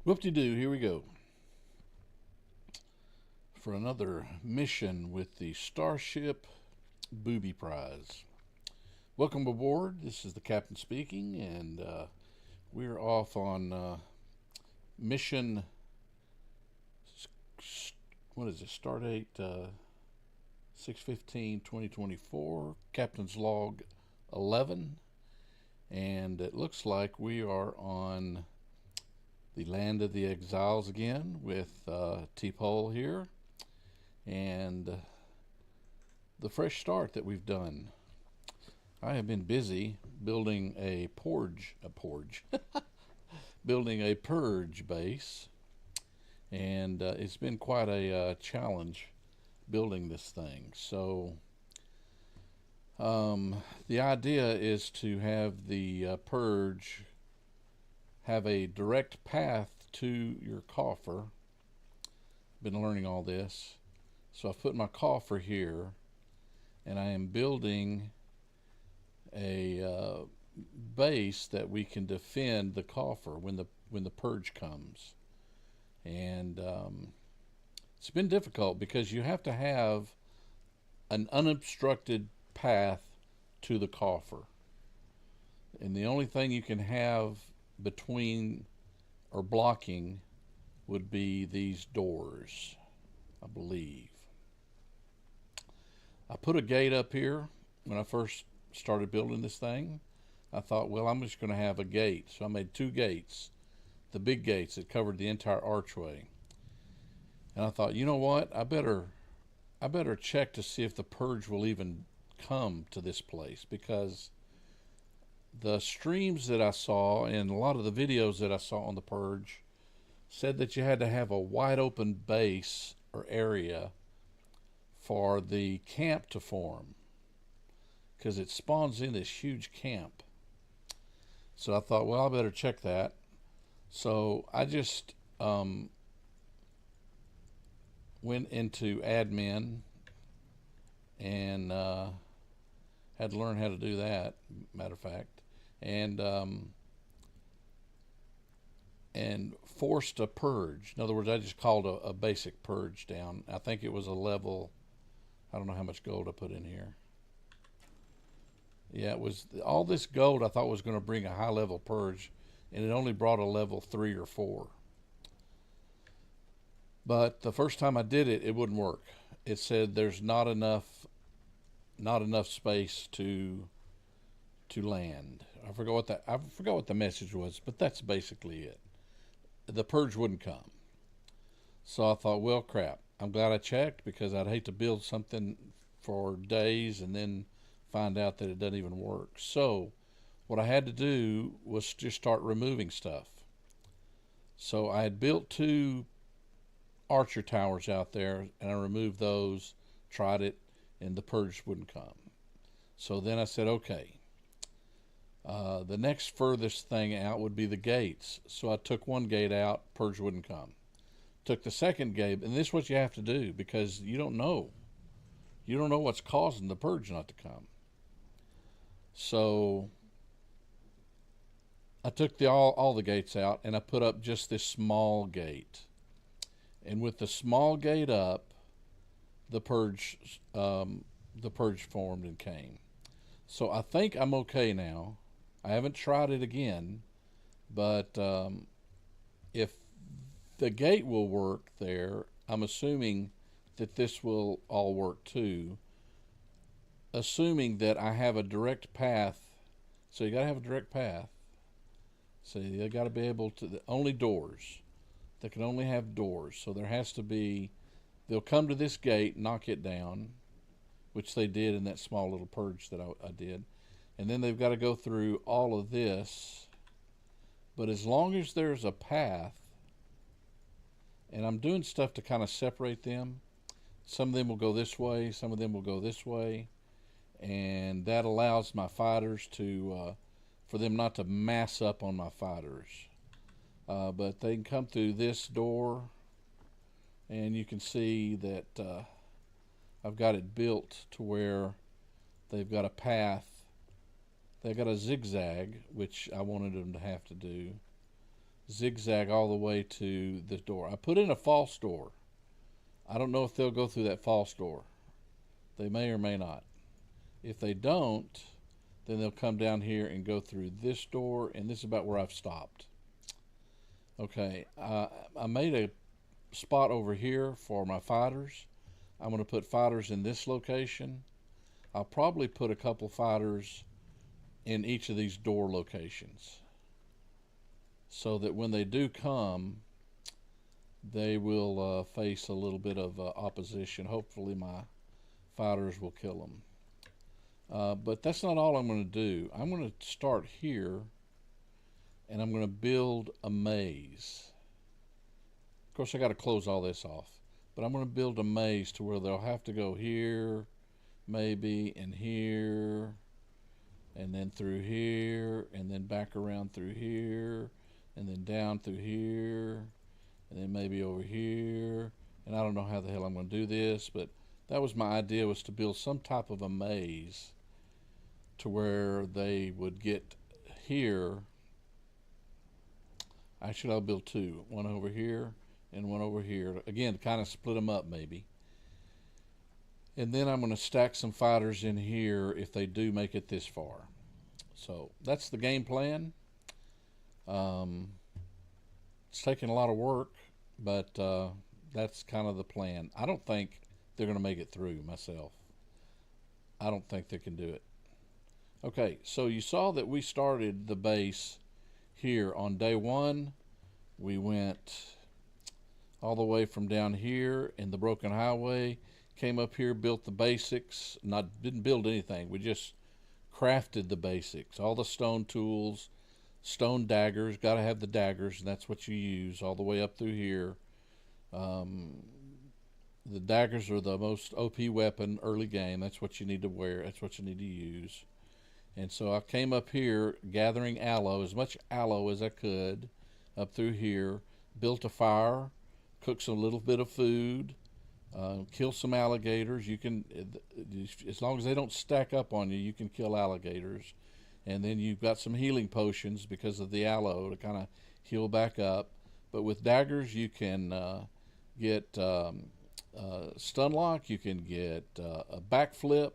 Whoop-de-doo, here we go for another mission with the Starship Booby-Prize. Welcome aboard. This is the captain speaking, and we're off on mission. What is it? Stardate 6/15/2024. Captain's log 11, and it looks like we are on the land of the exiles again with T-Pole here, and the fresh start that we've done. I have been busy building building a purge base, and it's been quite a challenge building this thing. So the idea is to have the purge have a direct path to your coffer. Been learning all this. So I've put my coffer here, and I am building a base that we can defend the coffer when the purge comes. And it's been difficult because you have to have an unobstructed path to the coffer. And the only thing you can have between or blocking would be these doors, I believe. I put a gate up here when I first started building this thing. I thought, well, I'm just going to have a gate. So I made two gates, the big gates that covered the entire archway. And I thought, you know what? I better check to see if the purge will even come to this place, because the streams that I saw and a lot of the videos that I saw on the purge said that you had to have a wide open base or area for the camp to form, because it spawns in this huge camp. So I thought, well, I better check that. So I just went into admin and had to learn how to do that, matter of fact, and forced a purge. In other words, I just called a basic purge down. I think it was a level, I don't know how much gold I put in here. Yeah, it was all this gold I thought was going to bring a high level purge, and it only brought a level 3 or 4. But the first time I did it, it wouldn't work. It said there's not enough space to land. I forgot what the message was, but that's basically it. The purge wouldn't come. So I thought, well, crap. I'm glad I checked, because I'd hate to build something for days and then find out that it doesn't even work. So what I had to do was just start removing stuff. So I had built 2 archer towers out there, and I removed those, tried it, and the purge wouldn't come. So then I said, okay, the next furthest thing out would be the gates. So I took one gate out, purge wouldn't come. Took the second gate, and this is what you have to do, because you don't know what's causing the purge not to come. So I took all the gates out, and I put up just this small gate. And with the small gate up, the purge formed and came. So I think I'm okay now. I haven't tried it again, but if the gate will work there, I'm assuming that this will all work too, assuming that I have a direct path. So you got to have a direct path. So you got to be able to, only doors. They can only have doors. So there has to be, they'll come to this gate, knock it down, which they did in that small little purge that I did. And then they've got to go through all of this. But as long as there's a path, and I'm doing stuff to kind of separate them, some of them will go this way, some of them will go this way, and that allows my fighters to, for them not to mass up on my fighters. But they can come through this door, and you can see that I've got it built to where they've got a path. They've got a zigzag, which I wanted them to have to do. zigzag all the way to the door. I put in a false door. I don't know if they'll go through that false door. They may or may not. If they don't, then they'll come down here and go through this door, and this is about where I've stopped. Okay, I made a spot over here for my fighters. I'm going to put fighters in this location. I'll probably put a couple fighters in each of these door locations so that when they do come, they will face a little bit of opposition. Hopefully my fighters will kill them. But that's not all I'm going to do. I'm going to start here, and I'm going to build a maze. Of course, I got to close all this off, but I'm going to build a maze to where they'll have to go here, maybe, and here, and then through here, and then back around through here, and then down through here, and then maybe over here. And I don't know how the hell I'm going to do this, but that was my idea, was to build some type of a maze to where they would get here. Actually, I'll build two, one over here and one over here. Again, to kind of split them up maybe. And then I'm going to stack some fighters in here if they do make it this far. So that's the game plan. It's taking a lot of work, but that's kind of the plan. I don't think they're going to make it through myself. I don't think they can do it. Okay, so you saw that we started the base here on day one. We went all the way from down here in the broken highway, came up here, built the basics. Didn't build anything. We just crafted the basics. All the stone tools, stone daggers. Got to have the daggers, and that's what you use all the way up through here. The daggers are the most OP weapon early game. That's what you need to wear. That's what you need to use. And so I came up here gathering aloe, as much aloe as I could, up through here. Built a fire, cooked a little bit of food, kill some alligators. You can, as long as they don't stack up on you, you can kill alligators. And then you've got some healing potions because of the aloe to kind of heal back up. But with daggers, you can get stun lock. You can get a backflip.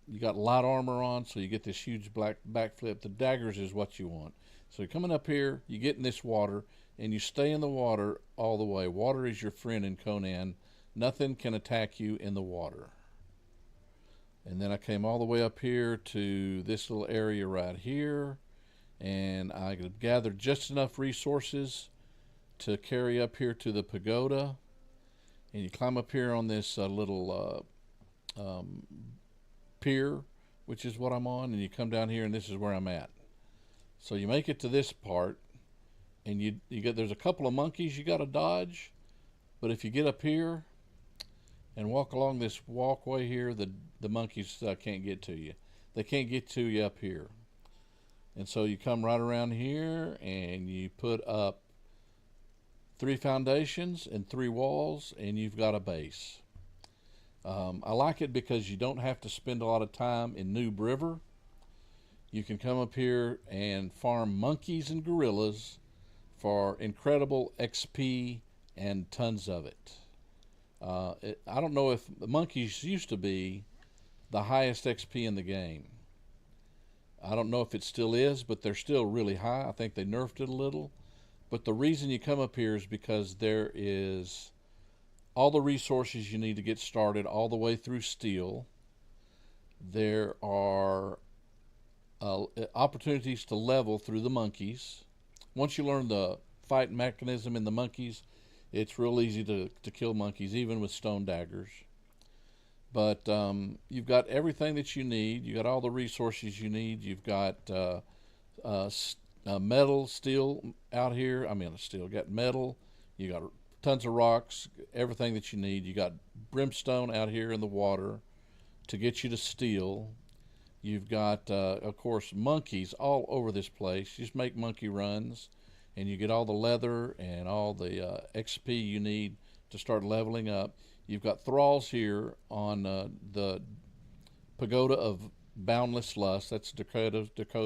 You got light armor on, so you get this huge black backflip. The daggers is what you want. So you're coming up here, you get in this water, and you stay in the water all the way. Water is your friend in Conan. Nothing can attack you in the water. And then I came all the way up here to this little area right here, and I gathered just enough resources to carry up here to the pagoda. And you climb up here on this little pier, which is what I'm on, and you come down here, and this is where I'm at. So you make it to this part, and you get, there's a couple of monkeys you got to dodge, but if you get up here and walk along this walkway here, the monkeys can't get to you. They can't get to you up here. And so you come right around here, and you put up 3 foundations and 3 walls, and you've got a base. I like it because you don't have to spend a lot of time in Noob River. You can come up here and farm monkeys and gorillas for incredible XP and tons of it. I don't know if the monkeys used to be the highest XP in the game. I don't know if it still is, but they're still really high. I think they nerfed it a little. But the reason you come up here is because there is all the resources you need to get started all the way through steel. There are opportunities to level through the monkeys. Once you learn the fight mechanism in the monkeys, it's real easy to kill monkeys, even with stone daggers. But you've got everything that you need. You got all the resources you need. You've got metal, steel out here. I mean, steel. You got metal. You got tons of rocks. Everything that you need. You got brimstone out here in the water to get you to steel. You've got, of course, monkeys all over this place. You just make monkey runs, and you get all the leather and all the XP you need to start leveling up. You've got thralls here on the Pagoda of Boundless Lust. That's Dakota's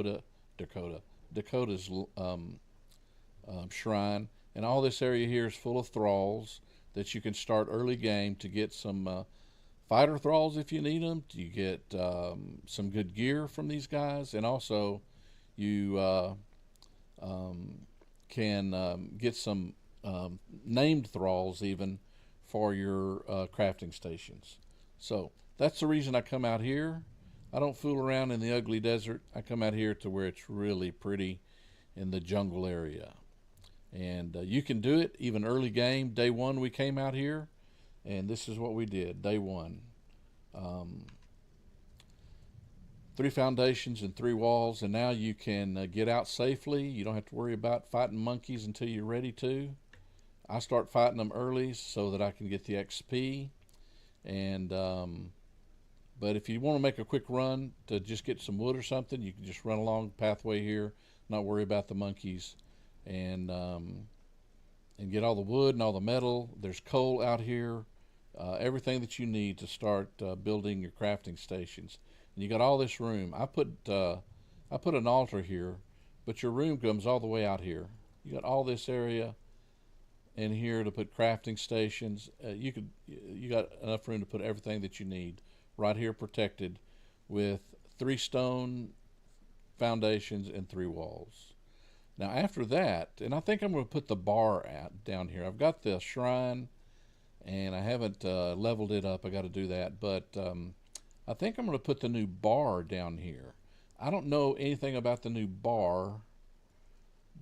shrine. And all this area here is full of thralls that you can start early game to get some fighter thralls if you need them. You get some good gear from these guys, and also you um, can get some named thralls even for your crafting stations. So that's the reason I come out here. I don't fool around in the ugly desert. I come out here to where it's really pretty in the jungle area. And you can do it even early game. Day one, we came out here, and this is what we did. Day one. Um, 3 foundations and 3 walls, and now you can get out safely. You don't have to worry about fighting monkeys until you're ready to. I start fighting them early so that I can get the XP. And but if you want to make a quick run to just get some wood or something, you can just run along the pathway here, not worry about the monkeys, and get all the wood and all the metal. There's coal out here, everything that you need to start building your crafting stations. And you got all this room. I put an altar here, but your room comes all the way out here. You got all this area in here to put crafting stations. You got enough room to put everything that you need right here, protected with 3 stone foundations and 3 walls. Now after that, and I think I'm going to put the bar down here. I've got the shrine, and I haven't leveled it up. I got to do that, but I think I'm going to put the new bar down here. I don't know anything about the new bar,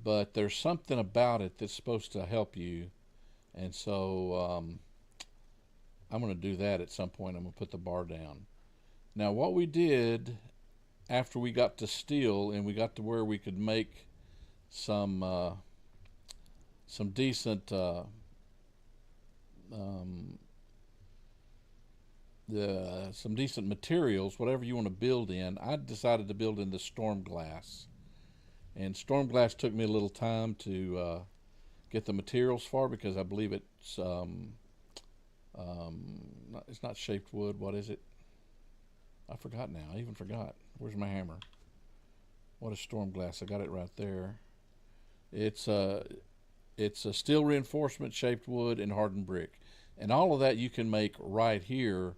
but there's something about it that's supposed to help you, and so I'm going to do that at some point. I'm going to put the bar down. Now what we did after we got to steel and we got to where we could make some decent some decent materials, whatever you want to build in. I decided to build in the storm glass, and storm glass took me a little time to get the materials for, because I believe it's not shaped wood. What is it? I forgot now. I even forgot. Where's my hammer? What is storm glass? I got it right there. It's a steel reinforcement, shaped wood, and hardened brick, and all of that you can make right here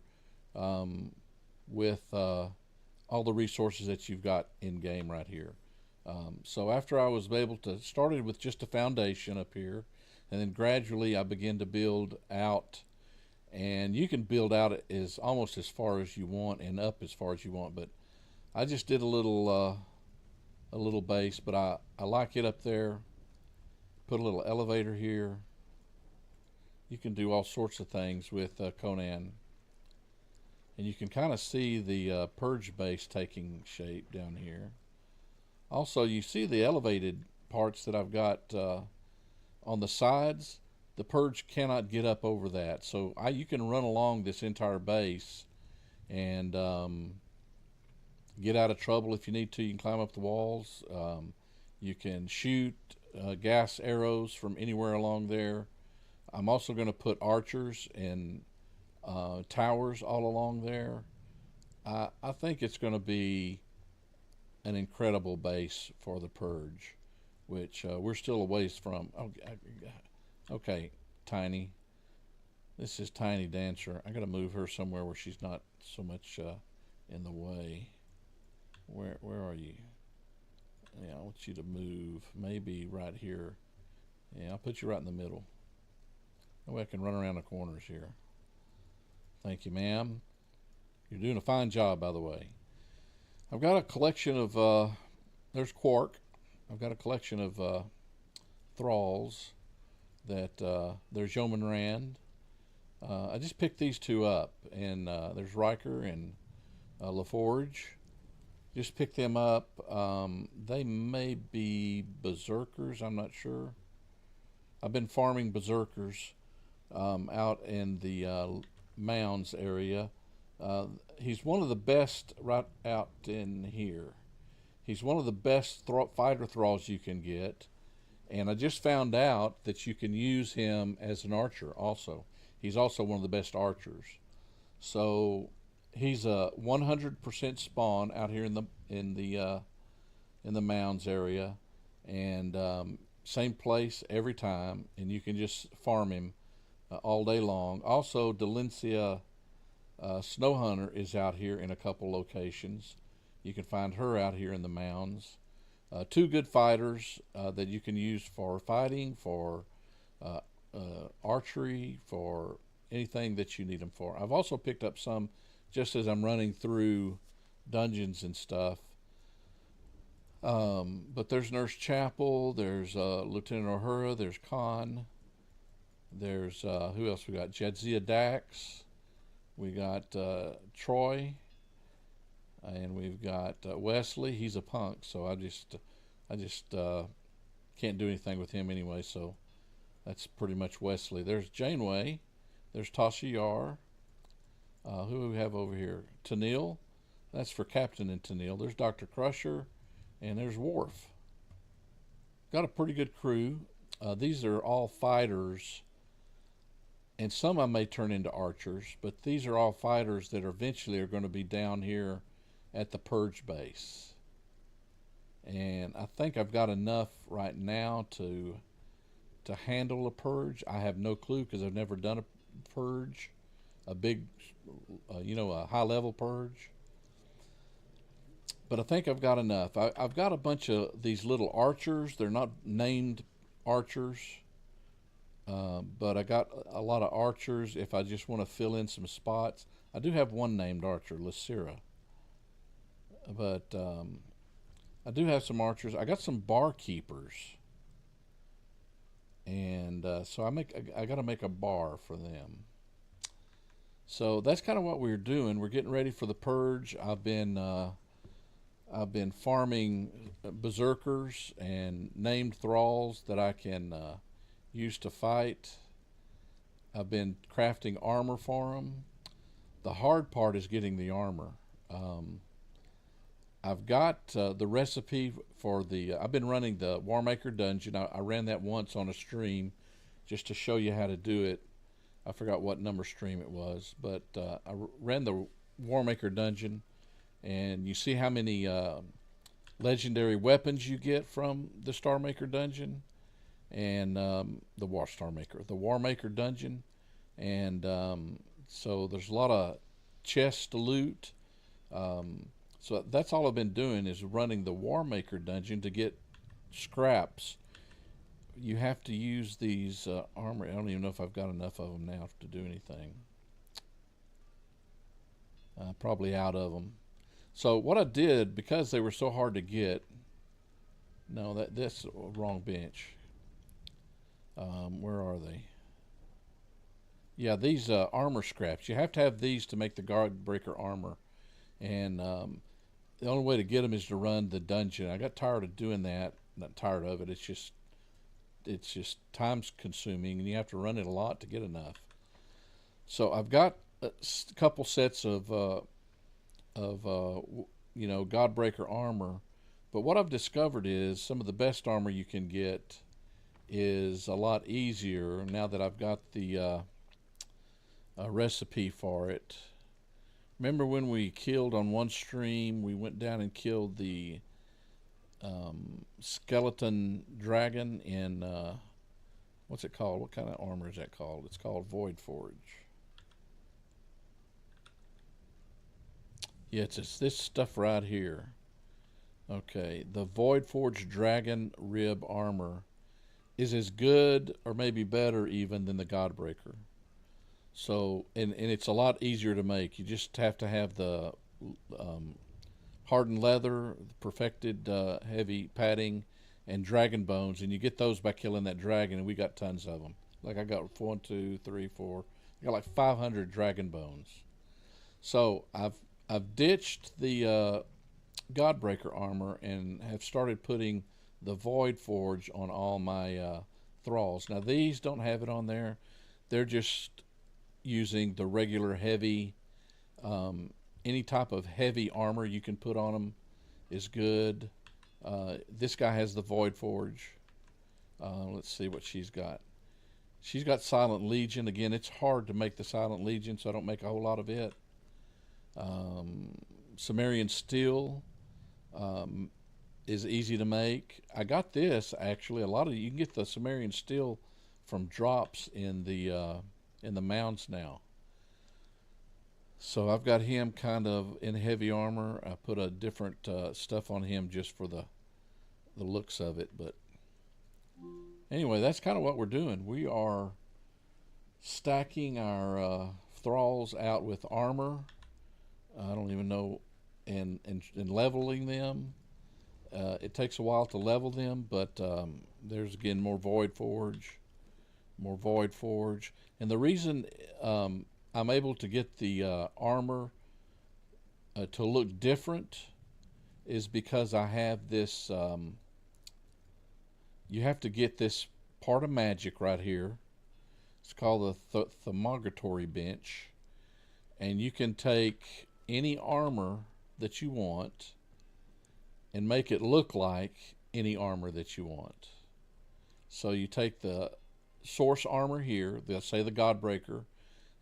with all the resources that you've got in game right here. So after I was able to started with just a foundation up here, and then gradually I began to build out, and you can build out as almost as far as you want and up as far as you want, but I just did a little base, but I like it up there. Put a little elevator here. You can do all sorts of things with Conan, and you can kind of see the purge base taking shape down here. Also, you see the elevated parts that I've got on the sides. The purge cannot get up over that, so you can run along this entire base and get out of trouble if you need to. You can climb up the walls. You can shoot gas arrows from anywhere along there. I'm also going to put archers and towers all along there. I think it's going to be an incredible base for the purge, which we're still a ways from. Okay, Tiny. This is Tiny Dancer. I got to move her somewhere where she's not so much in the way. Where are you? Yeah, I want you to move. Maybe right here. Yeah, I'll put you right in the middle. That way I can run around the corners here. Thank you, ma'am. You're doing a fine job, by the way. I've got a collection of, there's Quark. I've got a collection of thralls that, there's Yeoman Rand. I just picked these 2 up, and there's Riker and LaForge. Just pick them up. They may be berserkers, I'm not sure. I've been farming berserkers out in the mounds area. He's one of the best right out in here. He's one of the best fighter thralls you can get, and I just found out that you can use him as an archer also. He's also one of the best archers. So he's a 100% spawn out here in the mounds area, and same place every time, and you can just farm him all day long. Also, Delencia Snow Hunter is out here in a couple locations. You can find her out here in the mounds. Two good fighters that you can use for fighting, for uh, archery, for anything that you need them for. I've also picked up some just as I'm running through dungeons and stuff. But there's Nurse Chapel, there's Lieutenant Uhura, there's Khan, there's who else we got? Jadzia Dax, we got Troy, and we've got Wesley. He's a punk, so I just can't do anything with him anyway. So that's pretty much Wesley. There's Janeway, there's Tasha Yar. Who do we have over here? Tennille, that's for Captain and Tennille. There's Dr. Crusher, and there's Worf. Got a pretty good crew. These are all fighters, and some I may turn into archers, but these are all fighters that eventually are going to be down here at the Purge base. And I think I've got enough right now to handle a Purge. I have no clue because I've never done a Purge, a big, a high level Purge. But I think I've got enough. I've got a bunch of these little archers. They're not named archers, but I got a lot of archers if I just want to fill in some spots. I do have one named archer, Lysira. But I do have some archers. I got some barkeepers. And so I got to make a bar for them. So that's kind of what we're doing. We're getting ready for the Purge. I've been farming berserkers and named thralls that I can use to fight. I've been crafting armor for them. The hard part is getting the armor. I've got the recipe for the. I've been running the Warmaker Dungeon. I ran that once on a stream, just to show you how to do it. I forgot what number stream it was, but I ran the Warmaker Dungeon, and you see how many legendary weapons you get from the Star Maker Dungeon, and the Warmaker Dungeon, and so there's a lot of chests to loot. So that's all I've been doing is running the Warmaker Dungeon to get scraps. You have to use these armor. I don't even know if I've got enough of them now to do anything. Probably out of them. So what I did, because they were so hard to get, no, that's the wrong bench. Where are they? Yeah, these armor scraps. You have to have these to make the Guardbreaker armor. And the only way to get them is to run the dungeon. I got tired of doing that. Not tired of it. It's just time consuming, and you have to run it a lot to get enough. So I've got a couple sets of Godbreaker armor, but what I've discovered is some of the best armor you can get is a lot easier now that I've got the recipe for it. Remember when we killed on one stream, we went down and killed the skeleton dragon in, what's it called? What kind of armor is that called? It's called Void Forge. Yeah, it's this stuff right here. Okay, the Void Forge Dragon Rib Armor is as good, or maybe better even, than the Godbreaker. So, and it's a lot easier to make. You just have to have the hardened leather, perfected heavy padding, and dragon bones, and you get those by killing that dragon, and we got tons of them. Like I got 1, 2, 3, 4. I got like 500 dragon bones. So I've ditched the Godbreaker armor and have started putting the Void Forge on all my thralls. Now these don't have it on there. They're just using the regular heavy, any type of heavy armor you can put on them is good. This guy has the Void Forge. Let's see what she's got. She's got Silent Legion. Again, it's hard to make the Silent Legion, so I don't make a whole lot of it. Sumerian Steel, is easy to make. I got this actually. A lot of you can get the Sumerian steel from drops in the mounds now. So I've got him kind of in heavy armor. I put a different stuff on him just for the looks of it. But anyway, that's kind of what we're doing. We are stacking our thralls out with armor. I don't even know, and leveling them. It takes a while to level them, but there's again more void forge, and the reason I'm able to get the armor to look different is because I have this. You have to get this part of magic right here. It's called the thermogratory bench, and you can take any armor that you want and make it look like any armor that you want. So you take the source armor here, they'll say the Godbreaker,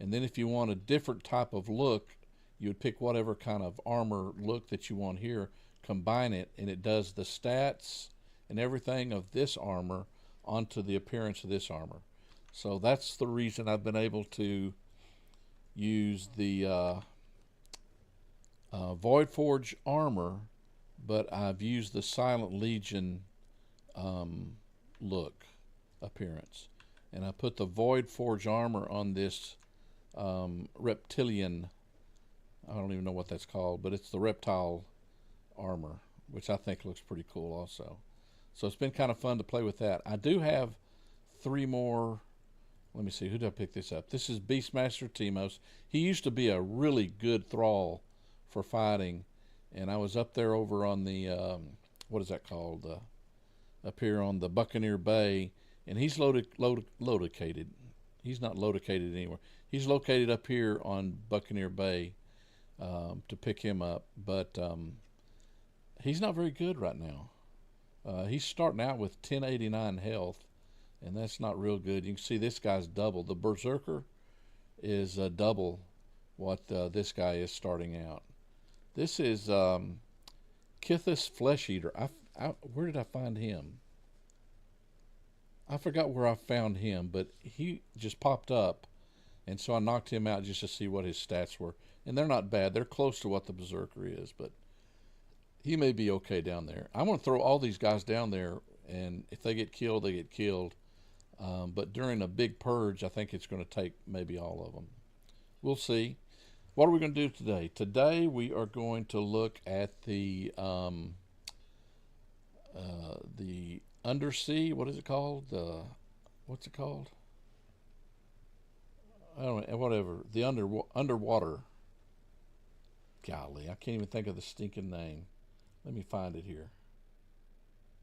and then if you want a different type of look, you would pick whatever kind of armor look that you want here, combine it, and it does the stats and everything of this armor onto the appearance of this armor. So that's the reason I've been able to use the Void Forge armor, but I've used the Silent Legion look appearance. And I put the Void Forge armor on this reptilian, I don't even know what that's called, but it's the reptile armor, which I think looks pretty cool also. So it's been kind of fun to play with that. I do have 3 more. Let me see, who did I pick this up? This is Beastmaster Timos. He used to be a really good thrall for fighting, and I was up there over on the, what is that called? Up here on the Buccaneer Bay, and he's located. He's not located anywhere. He's located up here on Buccaneer Bay to pick him up, but he's not very good right now. He's starting out with 1089 health, and that's not real good. You can see this guy's double. The Berserker is double what this guy is starting out. This is Kithis Flesh Eater. Where did I find him? I forgot where I found him, but he just popped up, and so I knocked him out just to see what his stats were. And they're not bad. They're close to what the Berserker is, but he may be okay down there. I'm going to throw all these guys down there, and if they get killed, they get killed. But during a big purge, I think it's going to take maybe all of them. We'll see. What are we going to do today? Today we are going to look at the undersea. What is it called? What's it called? I don't know. Whatever. The underwater. Golly, I can't even think of the stinking name. Let me find it here.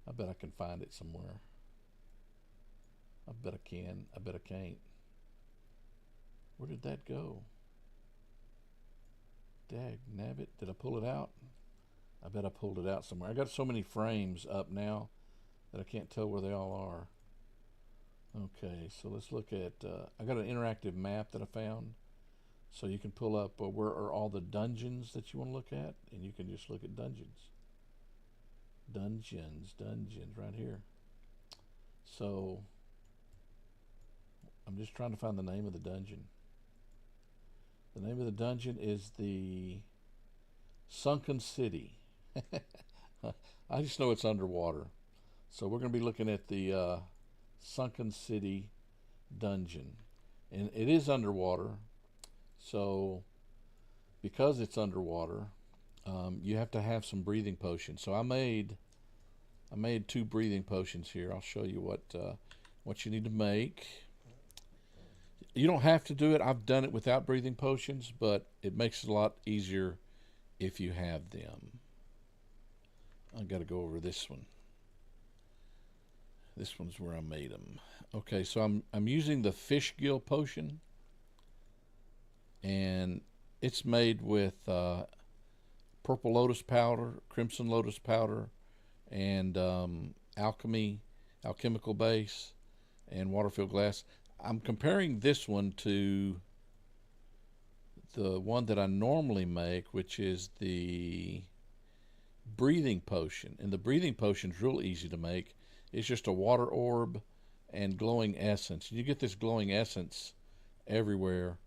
I bet I can find it somewhere. I bet I can. I bet I can't. Where did that go? Dag nabbit. Did I pull it out? I bet I pulled it out somewhere. I got so many frames up now that I can't tell where they all are. Okay, so let's look at, I got an interactive map that I found. So you can pull up where are all the dungeons that you want to look at, and you can just look at dungeons. Dungeons, right here. So I'm just trying to find the name of the dungeon. The name of the dungeon is the Sunken City. I just know it's underwater. So we're going to be looking at the Sunken City dungeon. And it is underwater. So because it's underwater, you have to have some breathing potions. So I made 2 breathing potions here. I'll show you what you need to make. You don't have to do it. I've done it without breathing potions, but it makes it a lot easier if you have them. I got to go over this one. This one's where I made them. Okay, so I'm using the fish gill potion, and it's made with purple lotus powder, crimson lotus powder, and alchemical base, and water-filled glass. I'm comparing this one to the one that I normally make, which is the breathing potion. And the breathing potion is real easy to make. It's just a water orb and glowing essence. You get this glowing essence everywhere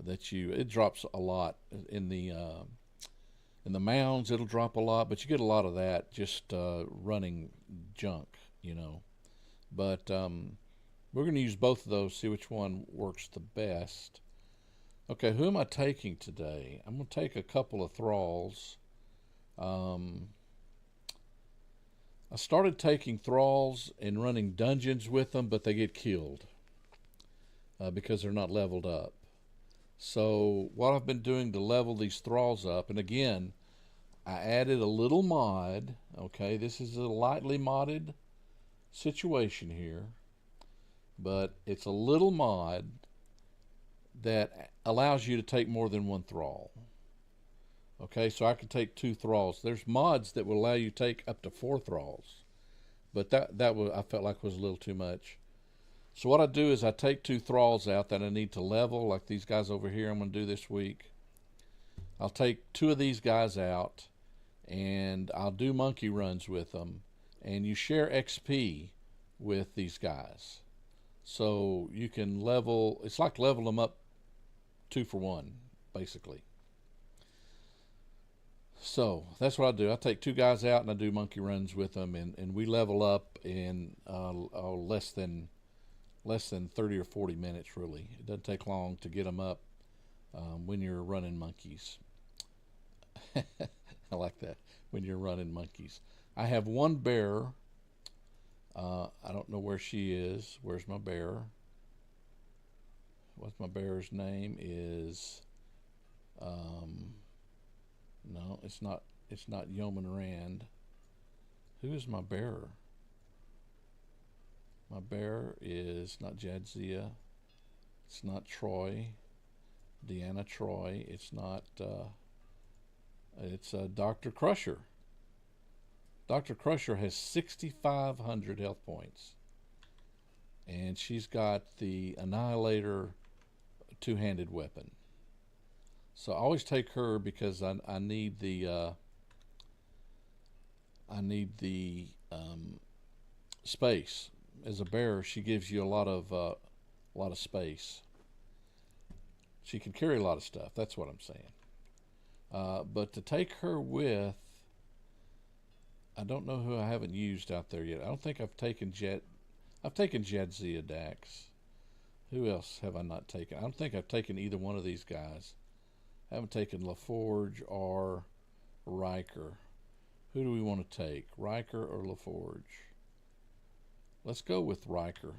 that it drops a lot in the mounds. It'll drop a lot, but you get a lot of that just running junk, you know. But we're going to use both of those, see which one works the best. Okay, who am I taking today? I'm going to take a couple of thralls. I started taking thralls and running dungeons with them, but they get killed because they're not leveled up. So what I've been doing to level these thralls up, and again, I added a little mod. Okay, this is a lightly modded situation here, but it's a little mod that allows you to take more than one thrall. Okay, so I can take 2 thralls. There's mods that will allow you to take up to 4 thralls, but that was, I felt like was a little too much. So what I do is I take 2 thralls out that I need to level, like these guys over here I'm going to do this week. I'll take 2 of these guys out, and I'll do monkey runs with them, and you share XP with these guys. So you can level, it's like level them up 2 for 1, basically. So that's what I do. I take 2 guys out and I do monkey runs with them, and we level up in less than 30 or 40 minutes, really. It doesn't take long to get them up when you're running monkeys. I like that, when you're running monkeys. I have 1 bear. I don't know where she is. Where's my bear? What's my bear's name? Is no, it's not. It's not Yeoman Rand. Who is my bearer? My bearer is not Jadzia. It's not Troy. Deanna Troy. It's not. It's Dr. Crusher. Dr. Crusher has 6,500 health points, and she's got the Annihilator 2-handed weapon. So I always take her because I need the space. As a bearer, she gives you a lot of space. She can carry a lot of stuff. That's what I'm saying. But to take her with, I don't know who I haven't used out there yet. I don't think I've taken I've taken Jadzia Dax. Who else have I not taken? I don't think I've taken either one of these guys. I haven't taken LaForge or Riker. Who do we want to take? Riker or LaForge? Let's go with Riker.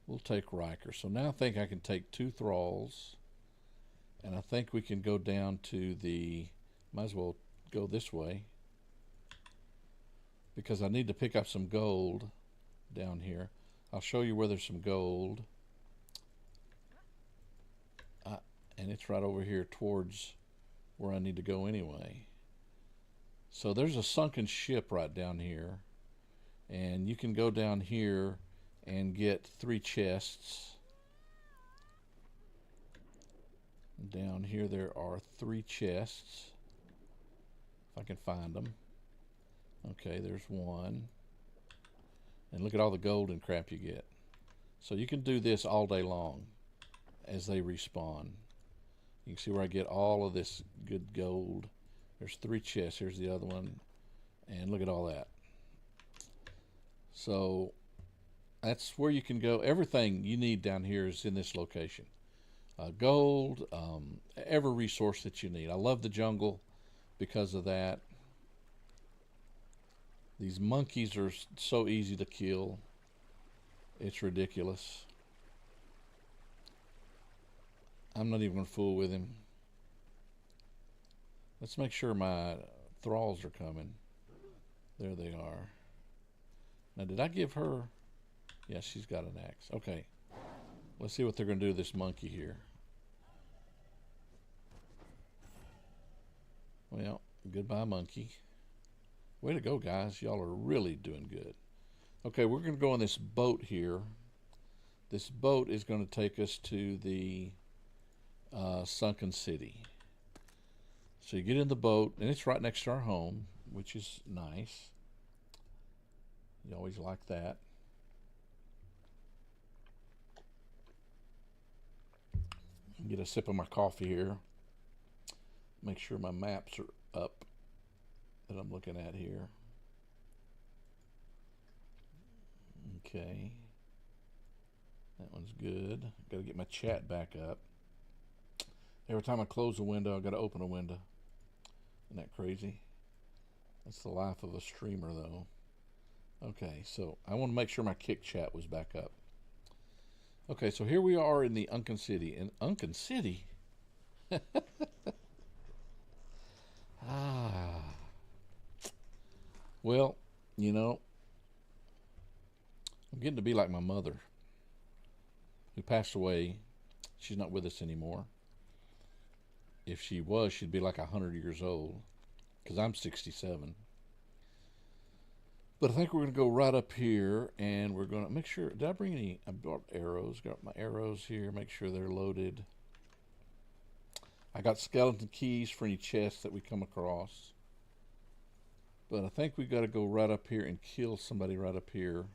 We'll take Riker. So now I think I can take 2 thralls, and I think we can go down to the, might as well go this way, because I need to pick up some gold down here. I'll show you where there's some gold. And it's right over here towards where I need to go anyway. So there's a sunken ship right down here, and you can go down here and get 3 chests. Down here there are 3 chests, if I can find them. Okay, there's 1, and look at all the gold and crap you get. So you can do this all day long as they respawn. You can see where I get all of this good gold. There's 3 chests. Here's the other one. And look at all that. So that's where you can go. Everything you need down here is in this location. Gold, every resource that you need. I love the jungle because of that. These monkeys are so easy to kill. It's ridiculous. I'm not even going to fool with him. Let's make sure my thralls are coming. There they are. Now, did I give her? Yeah, she's got an axe. Okay. Let's see what they're going to do to this monkey here. Well, goodbye, monkey. Way to go, guys. Y'all are really doing good. Okay, we're going to go on this boat here. This boat is going to take us to the sunken city. So you get in the boat, and it's right next to our home, which is nice. You always like that. Get a sip of my coffee here. Make sure my maps are up that I'm looking at here. Okay. That one's good. Got to get my chat back up. Every time I close a window, I got to open a window. Isn't that crazy? That's the life of a streamer, though. Okay, so I want to make sure my Kick chat was back up. Okay, so here we are in the Unken City. In Unken City? Ah. Well, you know, I'm getting to be like my mother, who passed away. She's not with us anymore. If she was, she'd be like 100 years old, because I'm 67. But I think we're going to go right up here, and we're going to make sure. Did I bring any? I brought arrows. Got my arrows here. Make sure they're loaded. I got skeleton keys for any chests that we come across. But I think we got to go right up here and kill somebody right up here.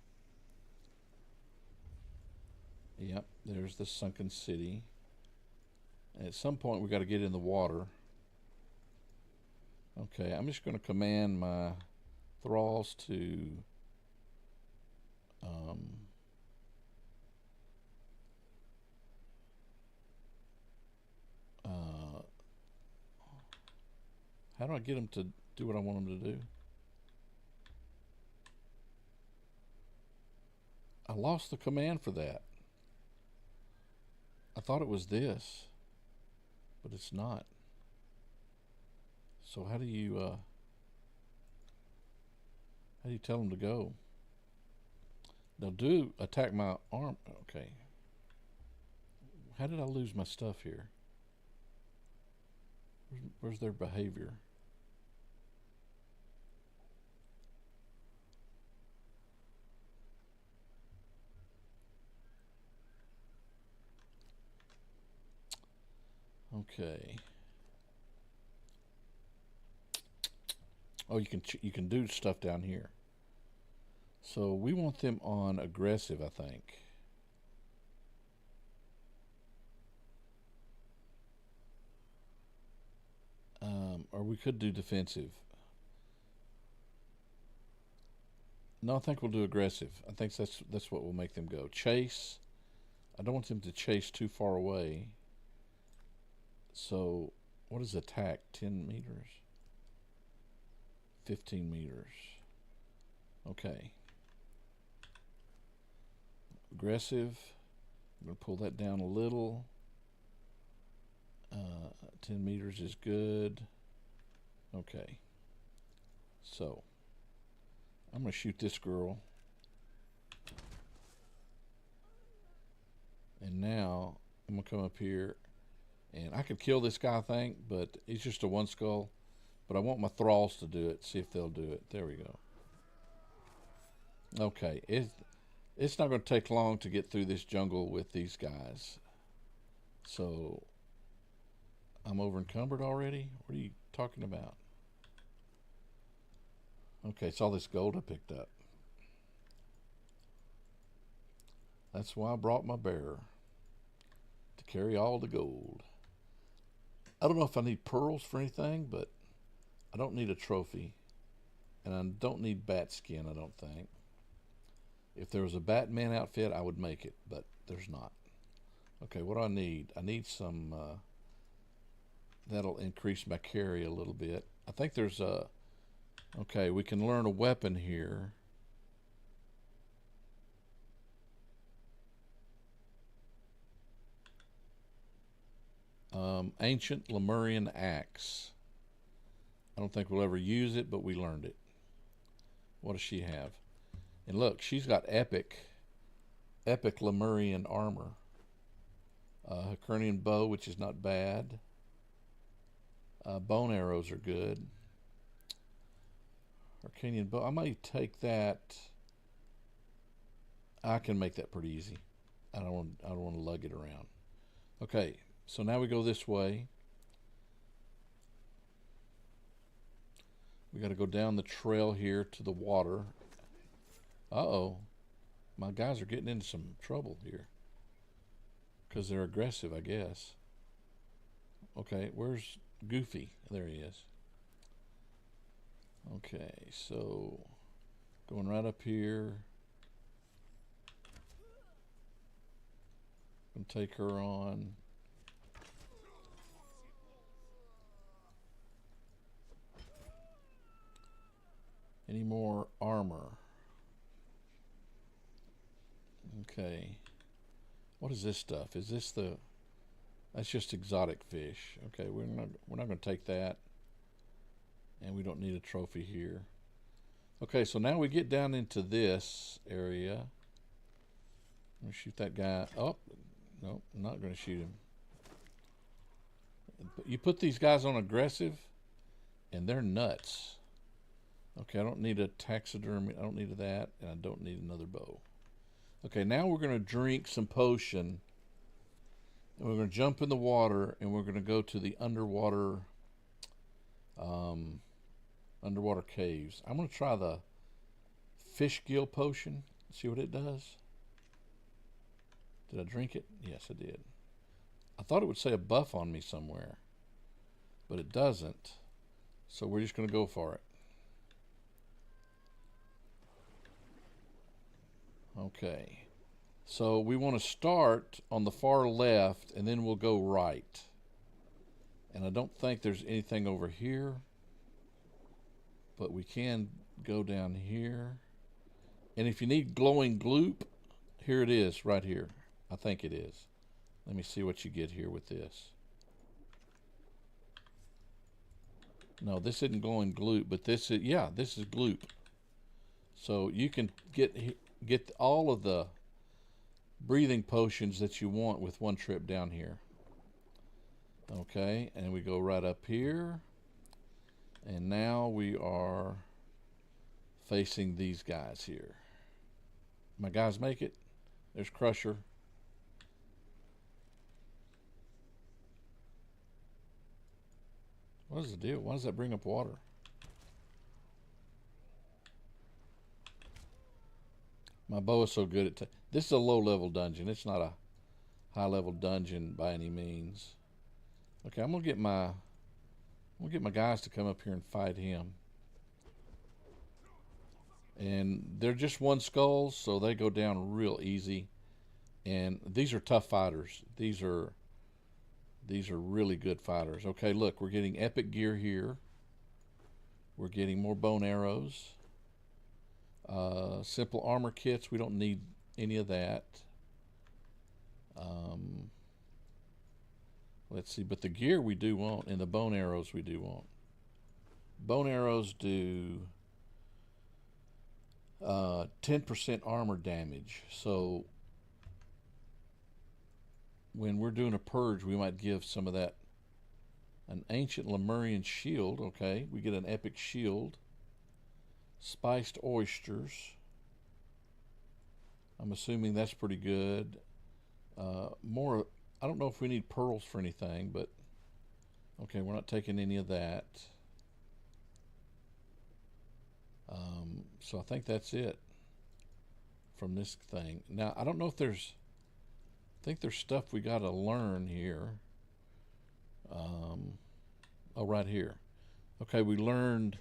Yep, there's the sunken city. And at some point, we got to get in the water. Okay, I'm just going to command my thralls to how do I get them to do what I want them to do? I lost the command for that. I thought it was this, but it's not. So how do you tell them to go? They'll do attack my arm. Okay. How did I lose my stuff here? Where's their behavior? Okay. Oh, you can do stuff down here. So we want them on aggressive, I think. Or we could do defensive. No, I think we'll do aggressive. I think that's what will make them go. Chase. I don't want them to chase too far away. So, what is attack? 10 meters? 15 meters. Okay. Aggressive. I'm going to pull that down a little. 10 meters is good. Okay. So, I'm going to shoot this girl. And now, I'm going to come up here. And I could kill this guy, I think, but he's just a one skull. But I want my thralls to do it, see if they'll do it. There we go. Okay, it's not going to take long to get through this jungle with these guys. So, I'm over encumbered already? What are you talking about? Okay, it's all this gold I picked up. That's why I brought my bearer, to carry all the gold. I don't know if I need pearls for anything, but I don't need a trophy. And I don't need bat skin, I don't think. If there was a Batman outfit, I would make it, but there's not. Okay, what do I need? I need some, that'll increase my carry a little bit. I think there's a, okay, we can learn a weapon here. Ancient Lemurian axe. I don't think we'll ever use it, but we learned it. What does she have? And look, she's got epic Lemurian armor. Hercurnian bow, which is not bad. Bone arrows are good. Hercunian bow. I might take that. I can make that pretty easy. I don't want to lug it around. Okay, so now we go this way. We got to go down the trail here to the water. Uh-oh. My guys are getting into some trouble here. Because they're aggressive, I guess. Okay, where's Goofy? There he is. Okay, so going right up here. Gonna take her on. Any more armor? Okay. What is this stuff? Is this the... That's just exotic fish. Okay, we're not going to take that. And we don't need a trophy here. Okay, so now we get down into this area. I'm going to shoot that guy. Oh, no, I'm not going to shoot him. You put these guys on aggressive, and they're nuts. Okay, I don't need a taxidermy. I don't need that, and I don't need another bow. Okay, now we're going to drink some potion. And we're going to jump in the water, and we're going to go to the underwater caves. I'm going to try the fish gill potion. See what it does. Did I drink it? Yes, I did. I thought it would say a buff on me somewhere, but it doesn't. So we're just going to go for it. Okay. So we want to start on the far left, and then we'll go right. And I don't think there's anything over here, but we can go down here. And if you need glowing gloop, here it is right here. I think it is. Let me see what you get here with this. No, this isn't glowing gloop, but this is, yeah, this is gloop. So you can get all of the breathing potions that you want with one trip down here. Okay, and we go right up here. And now we are facing these guys here. My guys make it. There's Crusher. What is the deal? Why does that bring up water? My bow is so good at... This is a low-level dungeon. It's not a high-level dungeon by any means. Okay, I'm gonna get my guys to come up here and fight him. And they're just one skulls, so they go down real easy. And these are tough fighters. These are really good fighters. Okay, look, we're getting epic gear here. We're getting more bone arrows. Simple armor kits. We don't need any of that. Let's see, but the gear we do want, and the bone arrows we do want. Bone arrows do 10% armor damage. So when we're doing a purge, we might give some of that. An ancient Lemurian shield. Okay, we get an epic shield. Spiced oysters. I'm assuming that's pretty good. More, I don't know if we need pearls for anything, but okay, we're not taking any of that. So I think that's it from this thing. Now, I don't know if there's, I think there's stuff we got to learn here. Oh, right here. Okay, we learned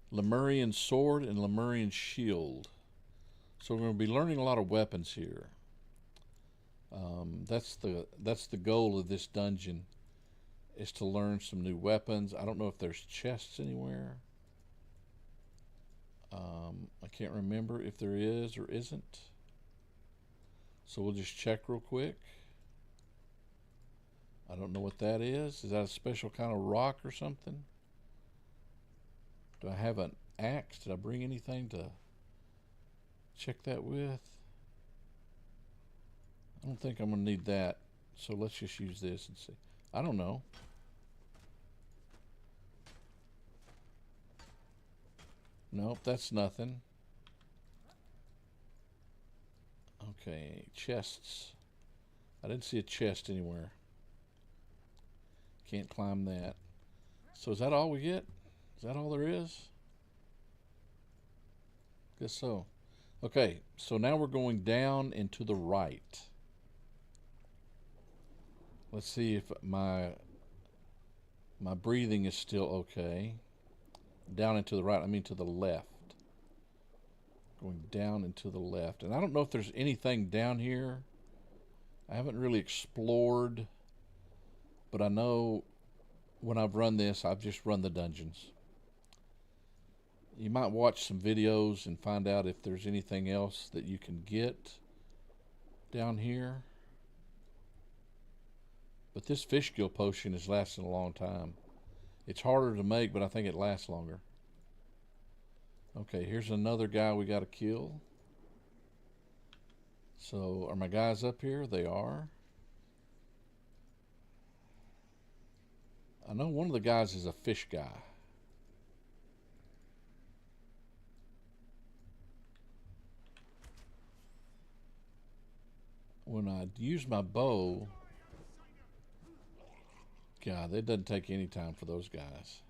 Lemurian sword and Lemurian shield. So we're going to be learning a lot of weapons here. That's the goal of this dungeon, is to learn some new weapons. I don't know if there's chests anywhere. I can't remember if there is or isn't. So we'll just check real quick. I don't know what that is. Is that a special kind of rock or something? Do I have an axe? Did I bring anything to check that with? I don't think I'm going to need that. So let's just use this and see. I don't know. Nope, that's nothing. Okay, chests. I didn't see a chest anywhere. Can't climb that. So is that all we get? Is that all there is? Guess so. Okay, so now we're going down and to the right. Let's see if my breathing is still okay. Down and to the right, I mean to the left. Going down and to the left. And I don't know if there's anything down here. I haven't really explored, but I know when I've run this, I've just run the dungeons. You might watch some videos and find out if there's anything else that you can get down here. But this fish gill potion is lasting a long time. It's harder to make, but I think it lasts longer. Okay, here's another guy we got to kill. So, are my guys up here? They are. I know one of the guys is a fish guy. When I use my bow, God, it doesn't take any time for those guys.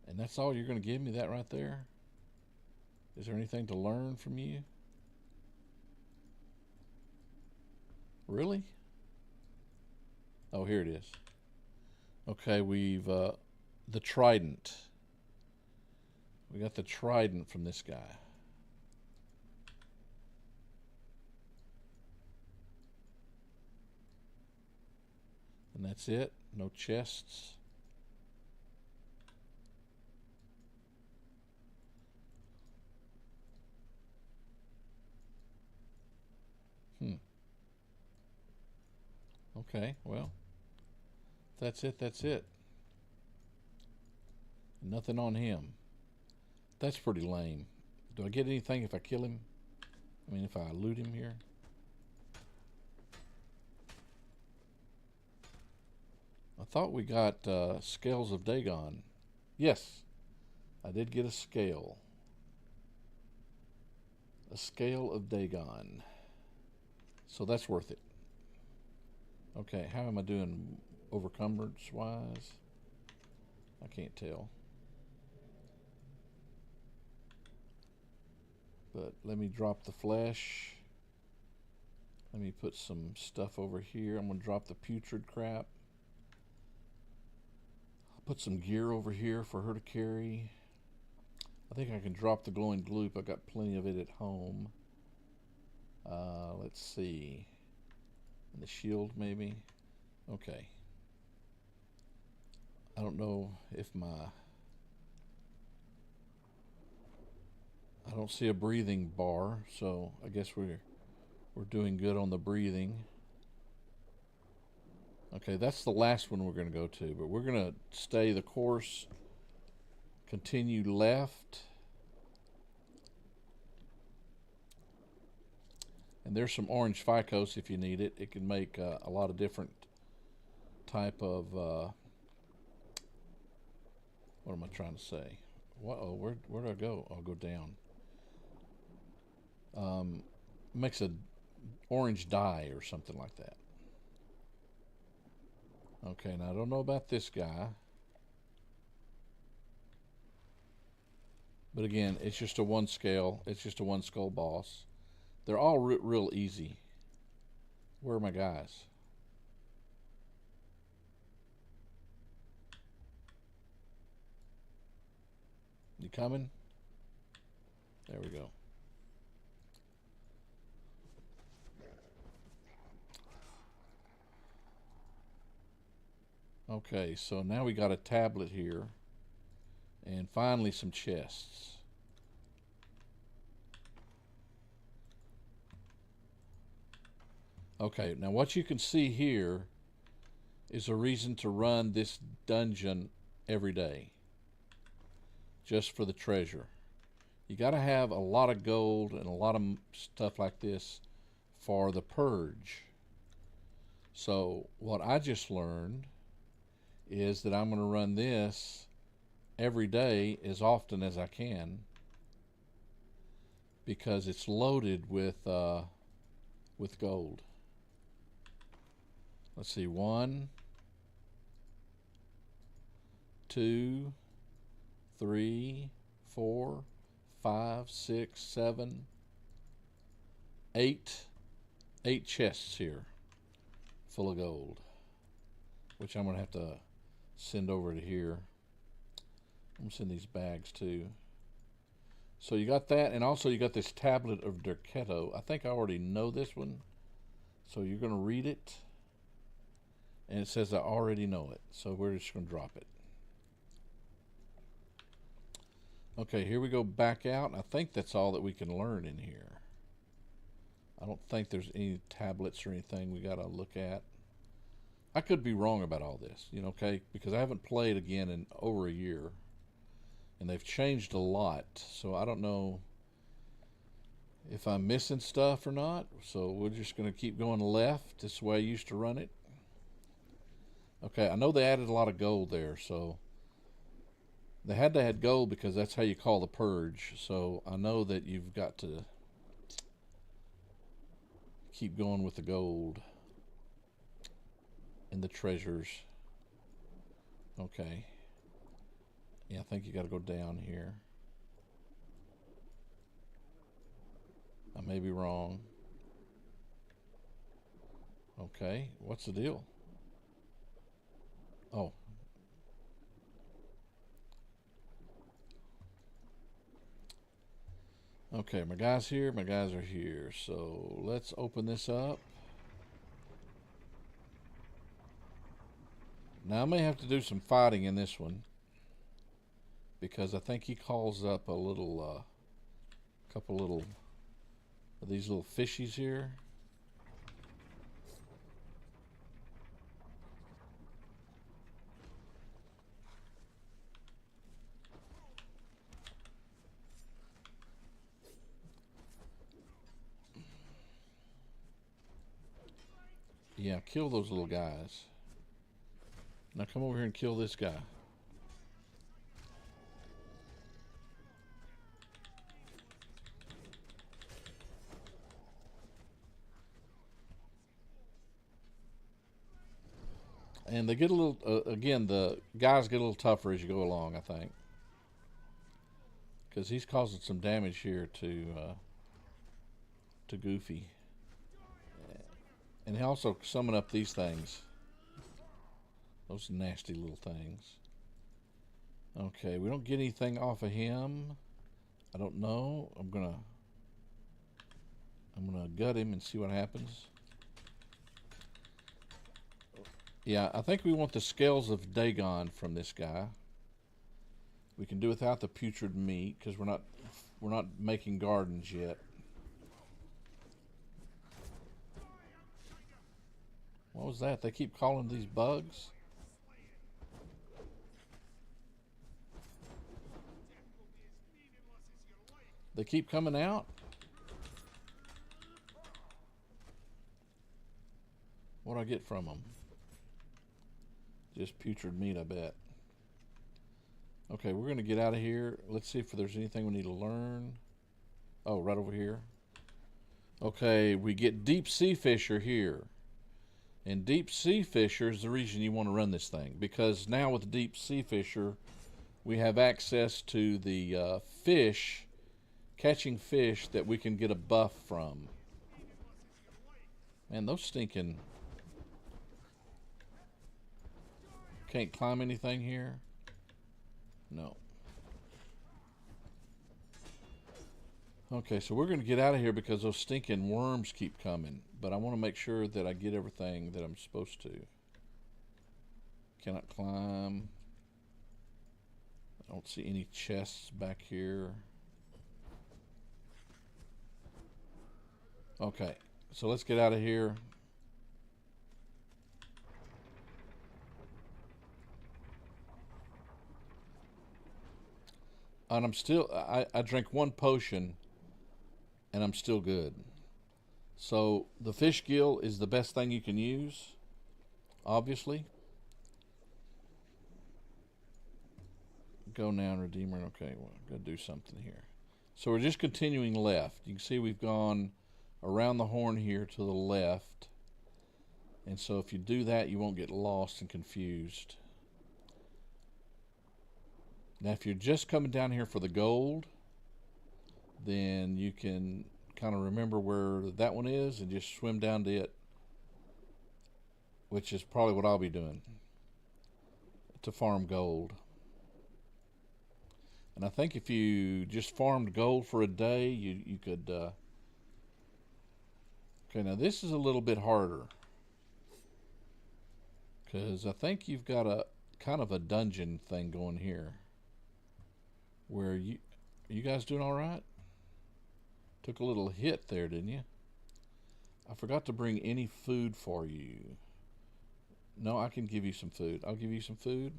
And that's all you're going to give me, that right there? Is there anything to learn from you? Really? Oh, here it is. Okay, we've the trident. We got the trident from this guy. And that's it. No chests. Okay, well, that's it, that's it. Nothing on him. That's pretty lame. Do I get anything if I kill him? I mean, if I loot him here? I thought we got scales of Dagon. Yes, I did get a scale. A scale of Dagon. So that's worth it. Okay, how am I doing overcumbrance wise? I can't tell. But let me drop the flesh. Let me put some stuff over here. I'm going to drop the putrid crap. I'll put some gear over here for her to carry. I think I can drop the glowing gloop. I got plenty of it at home. Let's see. And the shield, maybe. Okay. I don't know if I don't see a breathing bar, so I guess we're doing good on the breathing. Okay, that's the last one we're going to go to, but we're going to stay the course, continue left. And there's some orange ficus if you need it. It can make a lot of different type of, what am I trying to say? Uh-oh, where do I go? I'll go down. Makes a orange dye or something like that. Okay, now I don't know about this guy. But again, it's just a one scale. It's just a one skull boss. They're all real easy. Where are my guys? You coming? There we go. Okay, so now we got a tablet here. And finally some chests. Okay, now what you can see here is a reason to run this dungeon every day. Just for the treasure. You got to have a lot of gold and a lot of stuff like this for the purge. So what I just learned is that I'm going to run this every day as often as I can because it's loaded with gold. Let's see, 1, 2, 3, 4, 5, 6, 7, 8. 8 chests here full of gold, which I'm going to have to send over to here. I'm going to send these bags too. So you got that, and also you got this tablet of Derketo. I think I already know this one, so you're going to read it, and it says I already know it, so we're just going to drop it. Okay, here we go back out. I think that's all that we can learn in here. I don't think there's any tablets or anything we got to look at. I could be wrong about all this, you know, okay, because I haven't played again in over a year, and they've changed a lot, so I don't know if I'm missing stuff or not. So we're just going to keep going left. This is the way I used to run it. Okay, I know they added a lot of gold there, so they had to add gold because that's how you call the purge. So I know that you've got to keep going with the gold and the treasures. Okay. Yeah, I think you got to go down here. I may be wrong. Okay, what's the deal? Oh. Okay, my guys here, my guys are here. So let's open this up. Now I may have to do some fighting in this one, because I think he calls up a little, couple little of these little fishies here. Yeah, kill those little guys. Now come over here and kill this guy. And they get a little, again, the guys get a little tougher as you go along, I think. Because he's causing some damage here to Goofy. And he also summon up these things. Those nasty little things. Okay, we don't get anything off of him. I don't know. I'm gonna gut him and see what happens. Yeah, I think we want the scales of Dagon from this guy. We can do without the putrid meat because we're not making gardens yet. What was that? They keep calling these bugs? They keep coming out? What do I get from them? Just putrid meat, I bet. Okay, we're going to get out of here. Let's see if there's anything we need to learn. Oh, right over here. Okay, we get deep sea fisher here. And deep sea fisher is the reason you want to run this thing. Because now with deep sea fisher, we have access to the fish, catching fish that we can get a buff from. Man, those stinking... Can't climb anything here? No. Okay, so we're going to get out of here because those stinking worms keep coming. But I want to make sure that I get everything that I'm supposed to. Cannot climb. I don't see any chests back here. Okay, so let's get out of here. And I'm still, I drank one potion and I'm still good. So the fish gill is the best thing you can use, obviously. Go now, Redeemer. Okay, well, I'm going to do something here. So we're just continuing left. You can see we've gone around the horn here to the left. And so if you do that, you won't get lost and confused. Now, if you're just coming down here for the gold, then you can kind of remember where that one is and just swim down to it, which is probably what I'll be doing to farm gold. And I think if you just farmed gold for a day, you could. Okay, now this is a little bit harder because I think you've got a kind of a dungeon thing going here. Where are you guys doing all right? Took a little hit there, didn't you? I forgot to bring any food for you. No, I can give you some food. I'll give you some food,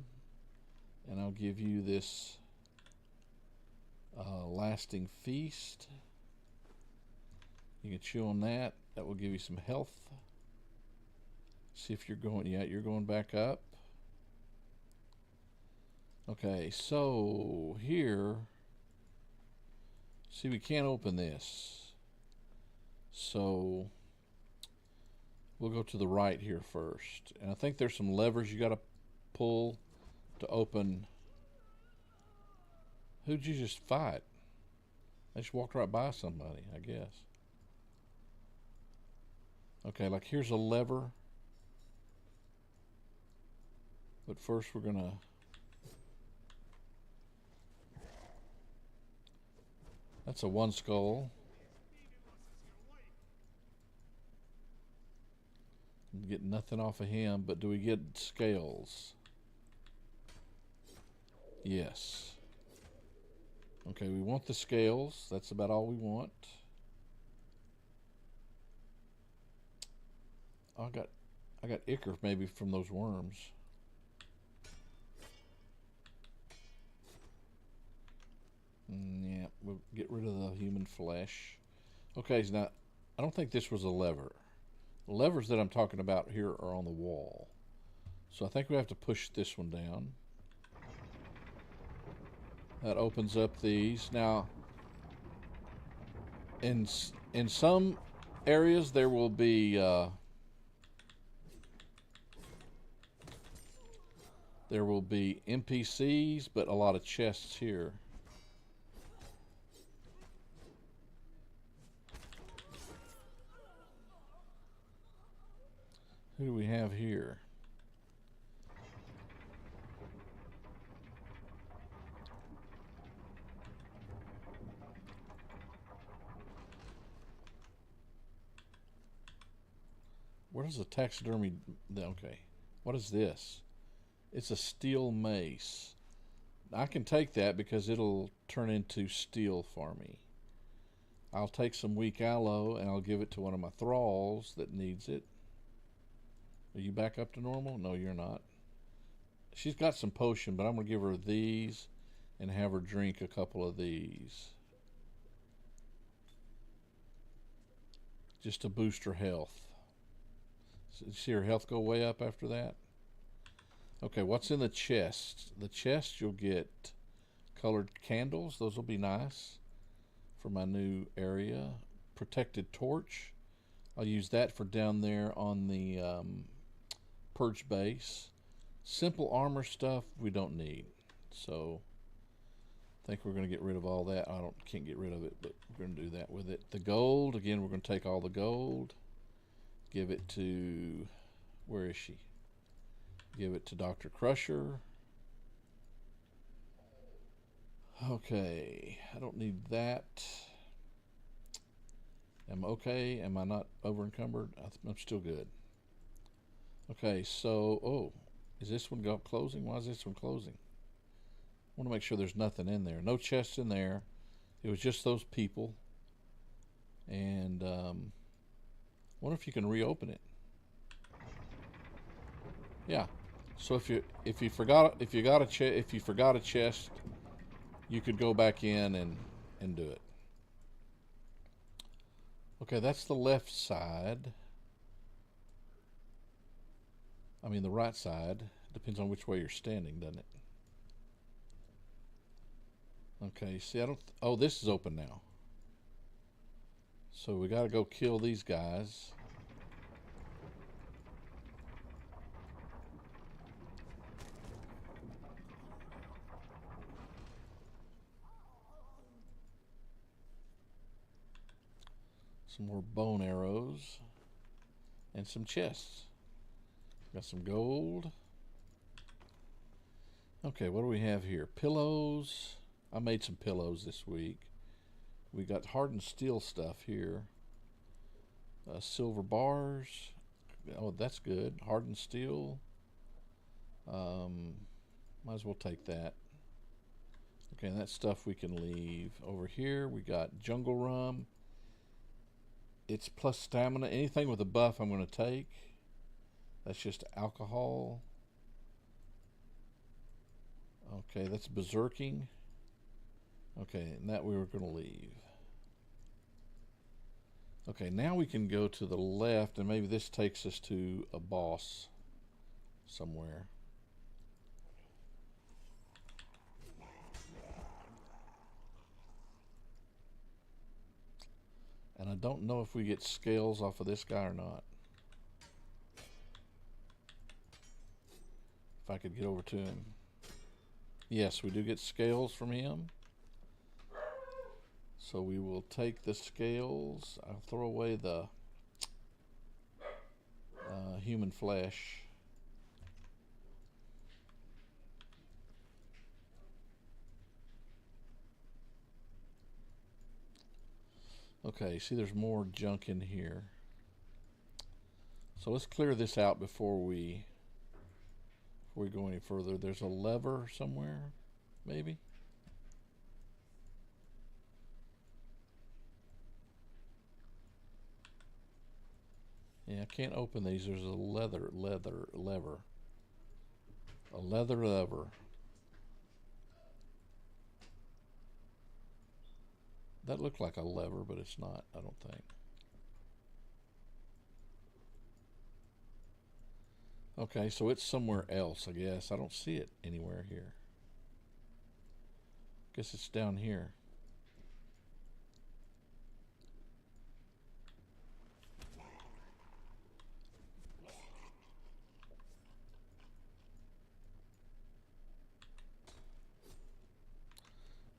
and I'll give you this lasting feast. You can chew on that. That will give you some health. See if you're going. Yeah, you're going back up. Okay, so here. See, we can't open this. So we'll go to the right here first. And I think there's some levers you got to pull to open. Who'd you just fight? I just walked right by somebody, I guess. Okay, like here's a lever. But first we're going to... That's a one skull. Get nothing off of him, but do we get scales? Yes. Okay, we want the scales. That's about all we want. I got ichor maybe from those worms. Yeah, we'll get rid of the human flesh. Okay, so now I don't think this was a lever. The levers that I'm talking about here are on the wall. So I think we have to push this one down. That opens up these. Now, in some areas there will be NPCs, but a lot of chests here. Who do we have here? What is a taxidermy? Okay. What is this? It's a steel mace. I can take that because it'll turn into steel for me. I'll take some weak aloe and I'll give it to one of my thralls that needs it. Are you back up to normal? No, you're not. She's got some potion, but I'm going to give her these and have her drink a couple of these. Just to boost her health. So you see her health go way up after that? Okay, what's in the chest? The chest, you'll get colored candles. Those will be nice for my new area. Protected torch. I'll use that for down there on the purge base. Simple armor stuff we don't need. So I think we're going to get rid of all that. Can't get rid of it, but we're going to do that with it. The gold, again, we're going to take all the gold. Give it to... Where is she? Give it to Dr. Crusher. Okay, I don't need that. Am I okay? Am I not over encumbered? I'm still good. Okay, so, oh, is this one closing? Why is this one closing? I want to make sure there's nothing in there. No chests in there. It was just those people. And wonder if you can reopen it. Yeah. So if you forgot a chest, you could go back in and do it. Okay, that's the left side. I mean the right side. Depends on which way you're standing, doesn't it? Okay, see, oh, this is open now. So we gotta go kill these guys. Some more bone arrows. And some chests. Got some gold. Okay, what do we have here? Pillows. I made some pillows this week. We got hardened steel stuff here. Silver bars. Oh, that's good. Hardened steel. Might as well take that. Okay, and that stuff we can leave. Over here we got jungle rum. It's plus stamina. Anything with a buff I'm going to take. That's just alcohol. Okay, that's berserking. Okay, and that we were going to leave. Okay, now we can go to the left, and maybe this takes us to a boss somewhere. And I don't know if we get scales off of this guy or not. If I could get over to him. Yes, we do get scales from him. So we will take the scales. I'll throw away the human flesh. Okay, see there's more junk in here. So let's clear this out before we go any further. There's a lever somewhere, maybe? Yeah, I can't open these. There's a lever. A leather lever. That looked like a lever, but it's not, I don't think. Okay, so it's somewhere else, I guess. I don't see it anywhere here. Guess it's down here.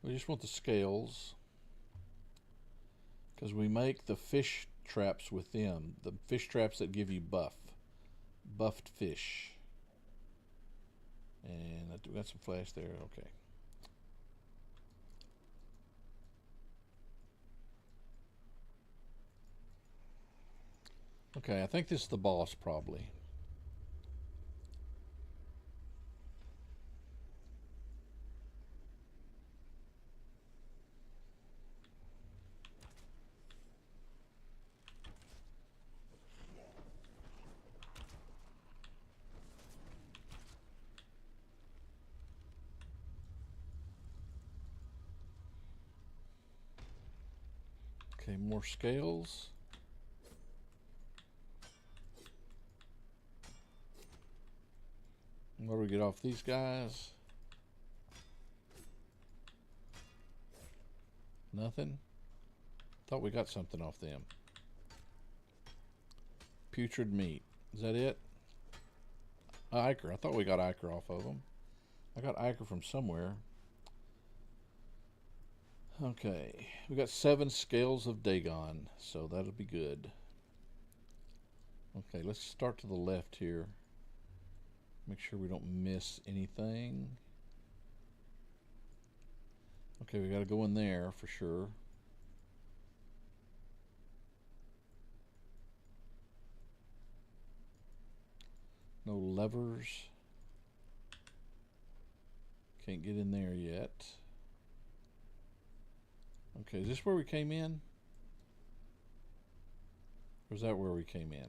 We just want the scales, because we make the fish traps with them. The fish traps that give you buffed fish. And I got some flash there. Okay. Okay, I think this is the boss probably. Okay, more scales. What do we get off these guys? Nothing? Thought we got something off them. Putrid meat. Is that it? Ichor. I thought we got ichor off of them. I got ichor from somewhere. Okay. We got 7 scales of Dagon, so that'll be good. Okay, let's start to the left here. Make sure we don't miss anything. Okay, we gotta go in there for sure. No levers. Can't get in there yet. Okay, is this where we came in? Or is that where we came in?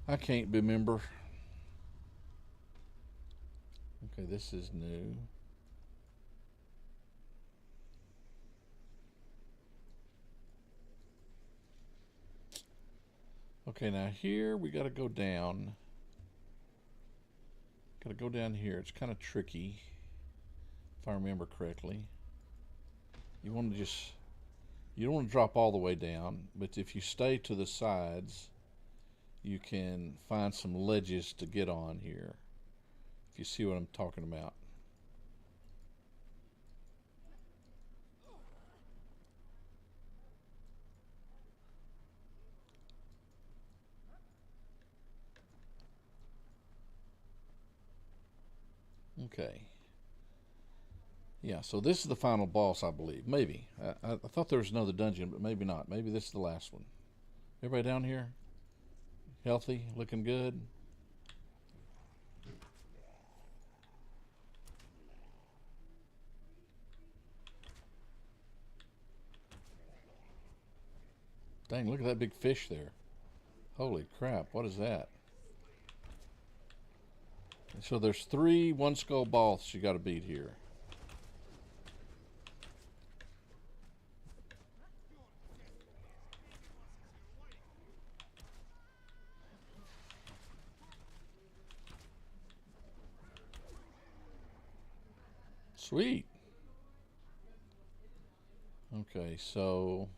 I can't remember. Okay, this is new. Okay, now here we got to go down. Got to go down here. It's kind of tricky, if I remember correctly. You want to just, you don't want to drop all the way down, but if you stay to the sides, you can find some ledges to get on here. If you see what I'm talking about. Okay. Yeah, so this is the final boss, I believe. Maybe. I thought there was another dungeon, but maybe not. Maybe this is the last one. Everybody down here? Healthy? Looking good? Dang, look at that big fish there. Holy crap, what is that? So there's 3 one skull boss you got to beat here. Sweet. Okay, so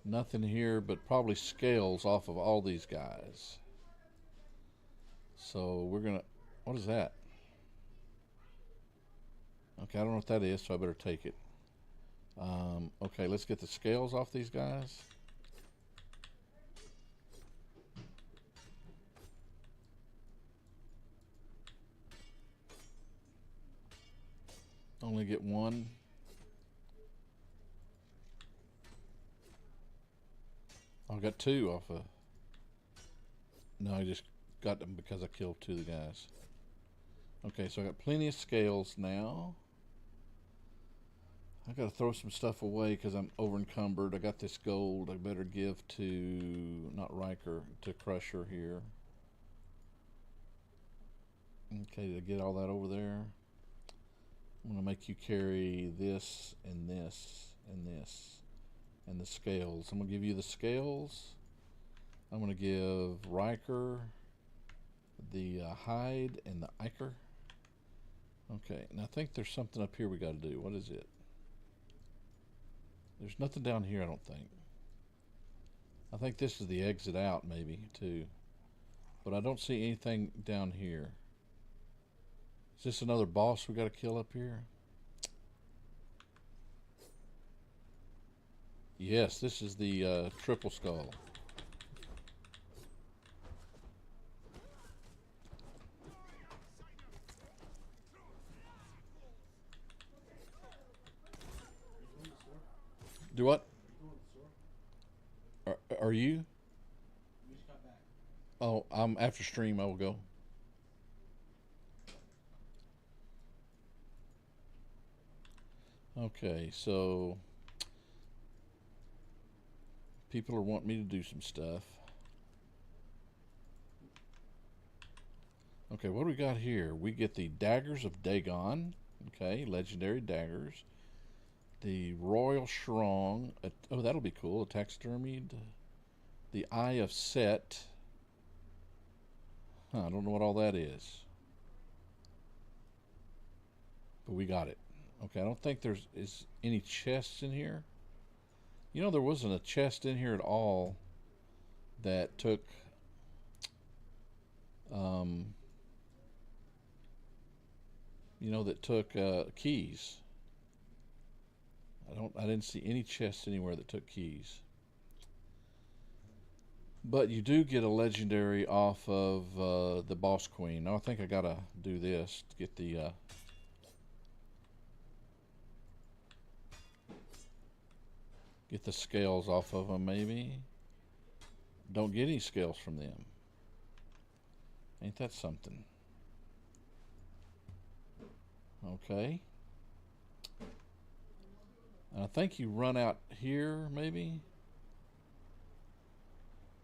nothing here but probably scales off of all these guys. So we're gonna. What is that? Okay, I don't know what that is, so I better take it. Okay, let's get the scales off these guys. Only get one. I got 2 off of. No, I just got them because I killed 2 of the guys. Okay, so I got plenty of scales now. I gotta throw some stuff away because I'm over encumbered. I got this gold I better give to, not Riker, to Crusher here. Okay, to get all that over there. I'm gonna make you carry this and this and this and the scales. I'm gonna give you the scales. I'm gonna give Riker the hide and the ichor. Okay, and I think there's something up here we gotta do. What is it? There's nothing down here, I don't think. I think this is the exit out, maybe, too. But I don't see anything down here. Is this another boss we gotta kill up here? Yes, this is the triple skull. Do what? Are you? Oh, I'm after stream. I will go. Okay, so people are wanting me to do some stuff. Okay, what do we got here? We get the daggers of Dagon. Okay, legendary daggers. The Royal Shrong. Oh, that'll be cool. Taxidermied. The Eye of Set. Huh, I don't know what all that is. But we got it. Okay, I don't think there's any chests in here. You know, there wasn't a chest in here at all that took keys. I didn't see any chests anywhere that took keys. But you do get a legendary off of the Boss Queen. Now I think I gotta do this to get the scales off of them, maybe. Don't get any scales from them. Ain't that something? Okay. And I think you run out here, maybe?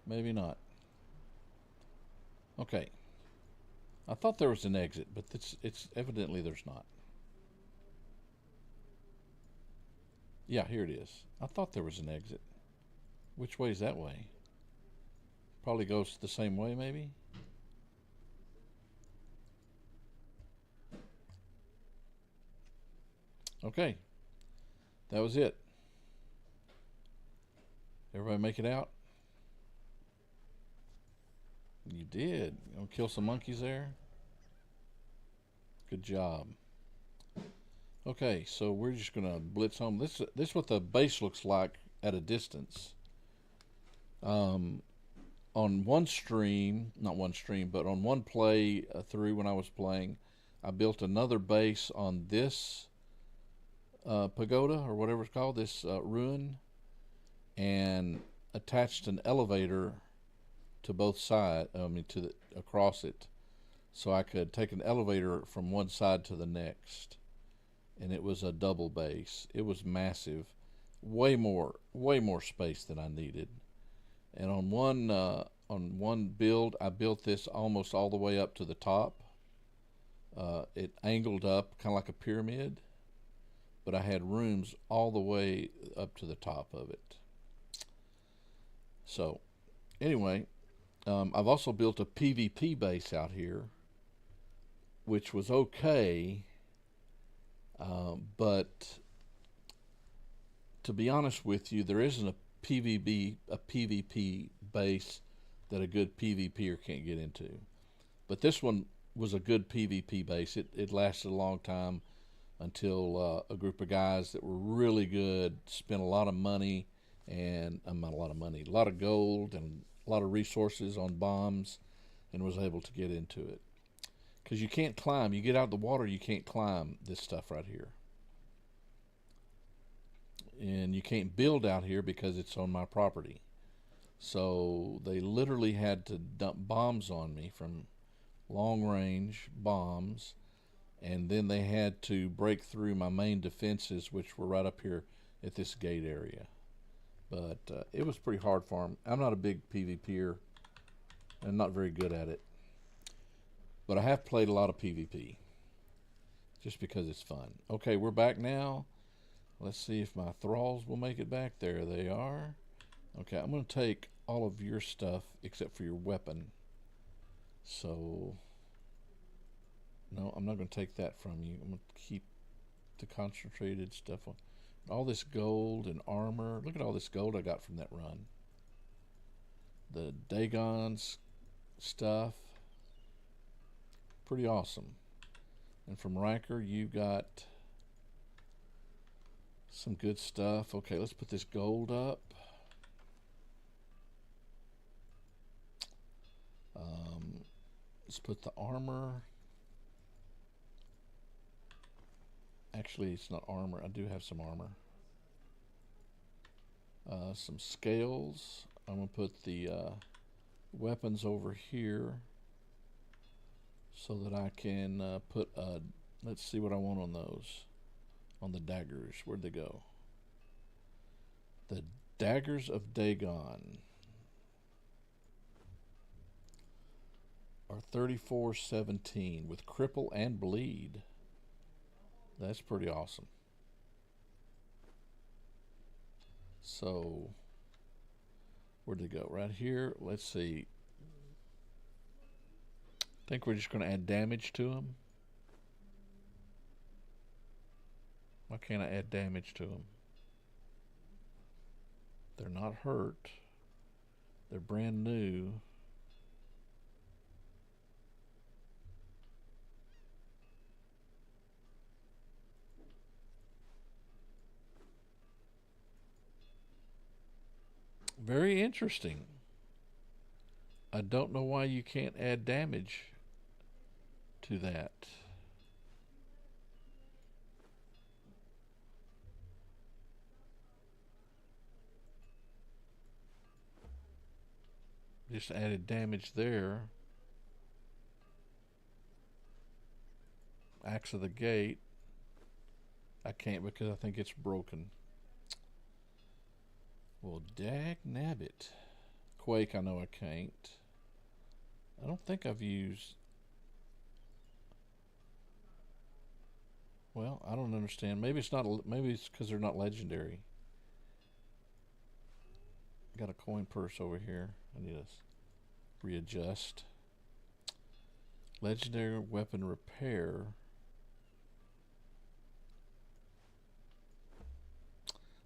Maybe not. Okay. I thought there was an exit, but it's evidently there's not. Yeah, here it is. I thought there was an exit. Which way is that way? Probably goes the same way, maybe? Okay. That was it. Everybody make it out? You did. You gonna kill some monkeys there? Good job. Okay, so we're just gonna blitz home. This is what the base looks like at a distance. On one stream, not one stream, but on one play through when I was playing, I built another base on this pagoda or whatever it's called, this ruin, and attached an elevator to both sides. I mean, to the across it, so I could take an elevator from one side to the next. And it was a double base. It was massive, way more space than I needed. And on one build, I built this almost all the way up to the top. It angled up, kind of like a pyramid, but I had rooms all the way up to the top of it. So, anyway, I've also built a PvP base out here, which was okay, but to be honest with you, there isn't a PvP base that a good PvPer can't get into. But this one was a good PvP base. It lasted a long time until a group of guys that were really good spent a lot of money and not a lot of money, a lot of gold and a lot of resources on bombs, and was able to get into it. Because you can't climb. You get out of the water, you can't climb this stuff right here. And you can't build out here because it's on my property. So they literally had to dump bombs on me, from long range bombs, and then they had to break through my main defenses, which were right up here at this gate area. But it was pretty hard for them. I'm not a big PvPer. I'm not very good at it. But I have played a lot of PvP, just because it's fun. Okay, we're back now. Let's see if my thralls will make it back. There they are. Okay, I'm going to take all of your stuff except for your weapon. So, no, I'm not going to take that from you. I'm going to keep the concentrated stuff on. All this gold and armor. Look at all this gold I got from that run. The Dagon's stuff. Pretty awesome. And from Riker, you got some good stuff. Okay, let's put this gold up. Let's put the armor. Actually, it's not armor. I do have some armor. Some scales. I'm going to put the weapons over here so that I can put let's see what I want on those. On the daggers. Where'd they go? The daggers of Dagon are 3417 with cripple and bleed. That's pretty awesome. So, where'd they go? Right here. Let's see. I think we're just going to add damage to them. Why can't I add damage to them? They're not hurt. They're brand new. Very interesting. I don't know why you can't add damage to that. Just added damage there. Axe of the Gate. I can't because I think it's broken. Well, dag nabbit. Quake, I know I can't. I don't think I've used... Well, I don't understand. Maybe it's not. Maybe it's because they're not legendary. Got a coin purse over here. I need to readjust. Legendary weapon repair.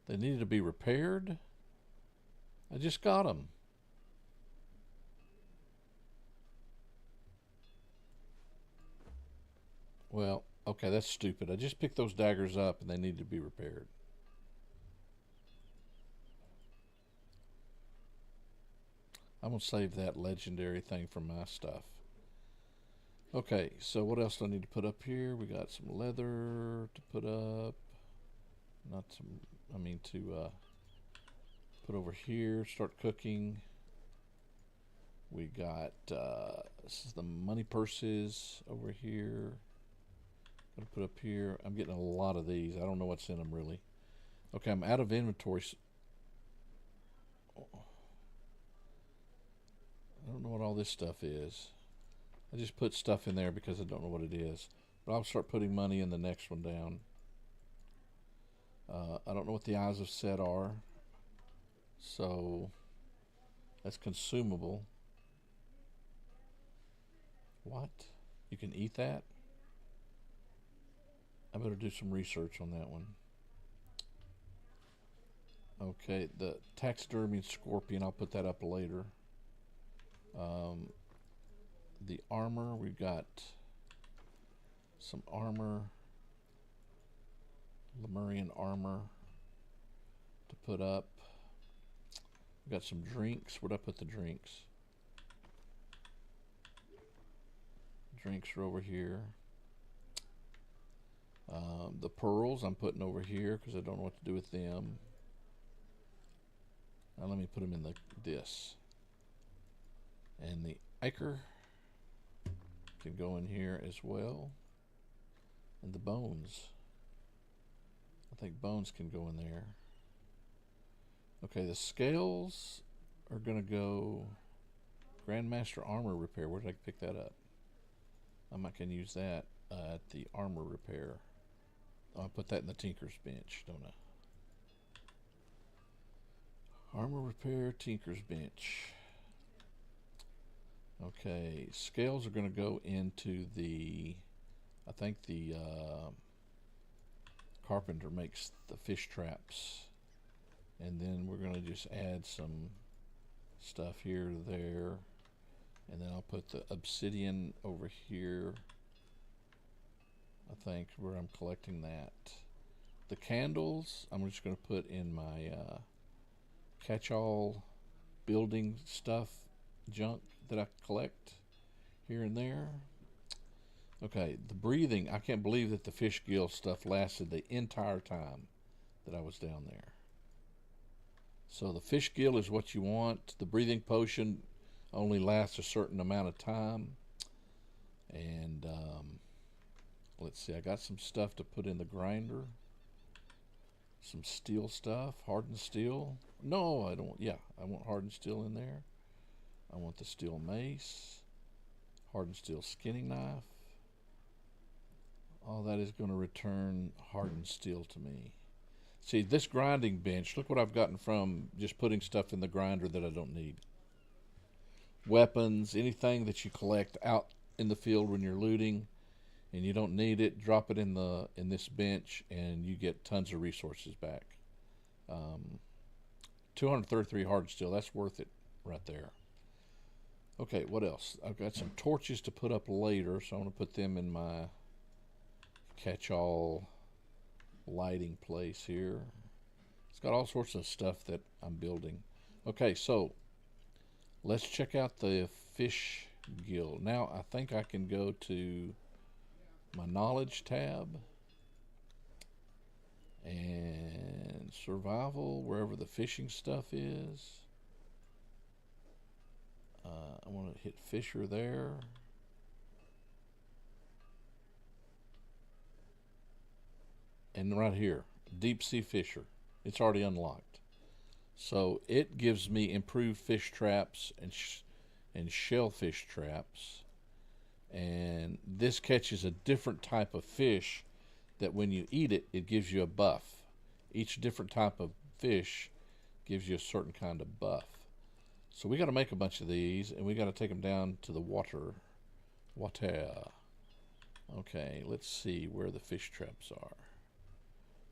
They needed to be repaired? I just got them. Well, okay, that's stupid. I just picked those daggers up and they need to be repaired. I'm going to save that legendary thing for my stuff. Okay, so what else do I need to put up here? We got some leather to put up. Not some, I mean to put over here, start cooking. We got, this is the money purses over here. Gonna put up here. I'm getting a lot of these. I don't know what's in them really. Okay, I'm out of inventory. I don't know what all this stuff is. I just put stuff in there because I don't know what it is. But I'll start putting money in the next one down. I don't know what the Eyes of Set are. So that's consumable. What? You can eat that? I better do some research on that one. Okay, the taxidermy scorpion, I'll put that up later. Um, the armor, we've got some armor, Lemurian armor to put up. We've got some drinks. Where'd I put the drinks? Drinks are over here. The pearls I'm putting over here because I don't know what to do with them. Now let me put them in this. And the ichor can go in here as well. And the bones. I think bones can go in there. Okay, the scales are going to go Grandmaster Armor Repair. Where did I pick that up? I can use that at the Armor Repair. I'll put that in the Tinker's Bench, don't I? Armor Repair, Tinker's Bench. Okay, scales are going to go into the, I think the carpenter makes the fish traps. And then we're going to just add some stuff here to there. And then I'll put the obsidian over here. I think where I'm collecting that. The candles, I'm just going to put in my catch-all building stuff, junk that I collect here and there. Okay, the breathing, I can't believe that the fish gill stuff lasted the entire time that I was down there. So the fish gill is what you want. The breathing potion only lasts a certain amount of time. And let's see, I got some stuff to put in the grinder. Some steel stuff, hardened steel. No, I don't. Yeah, I want hardened steel in there. I want the steel mace, hardened steel skinning knife. All that is going to return hardened steel to me. See, this grinding bench, look what I've gotten from just putting stuff in the grinder that I don't need. Weapons, anything that you collect out in the field when you're looting and you don't need it, drop it in this bench and you get tons of resources back. 233 hard steel, that's worth it right there. Okay, what else? I've got some torches to put up later, so I'm going to put them in my catch-all lighting place here. It's got all sorts of stuff that I'm building. Okay, so let's check out the fish guild. Now I think I can go to my knowledge tab and survival, wherever the fishing stuff is. I want to hit Fisher there. And right here, Deep Sea Fisher. It's already unlocked. So it gives me improved fish traps and shellfish traps. And this catches a different type of fish that when you eat it, it gives you a buff. Each different type of fish gives you a certain kind of buff. So we got to make a bunch of these, and we got to take them down to the water. Okay, let's see where the fish traps are.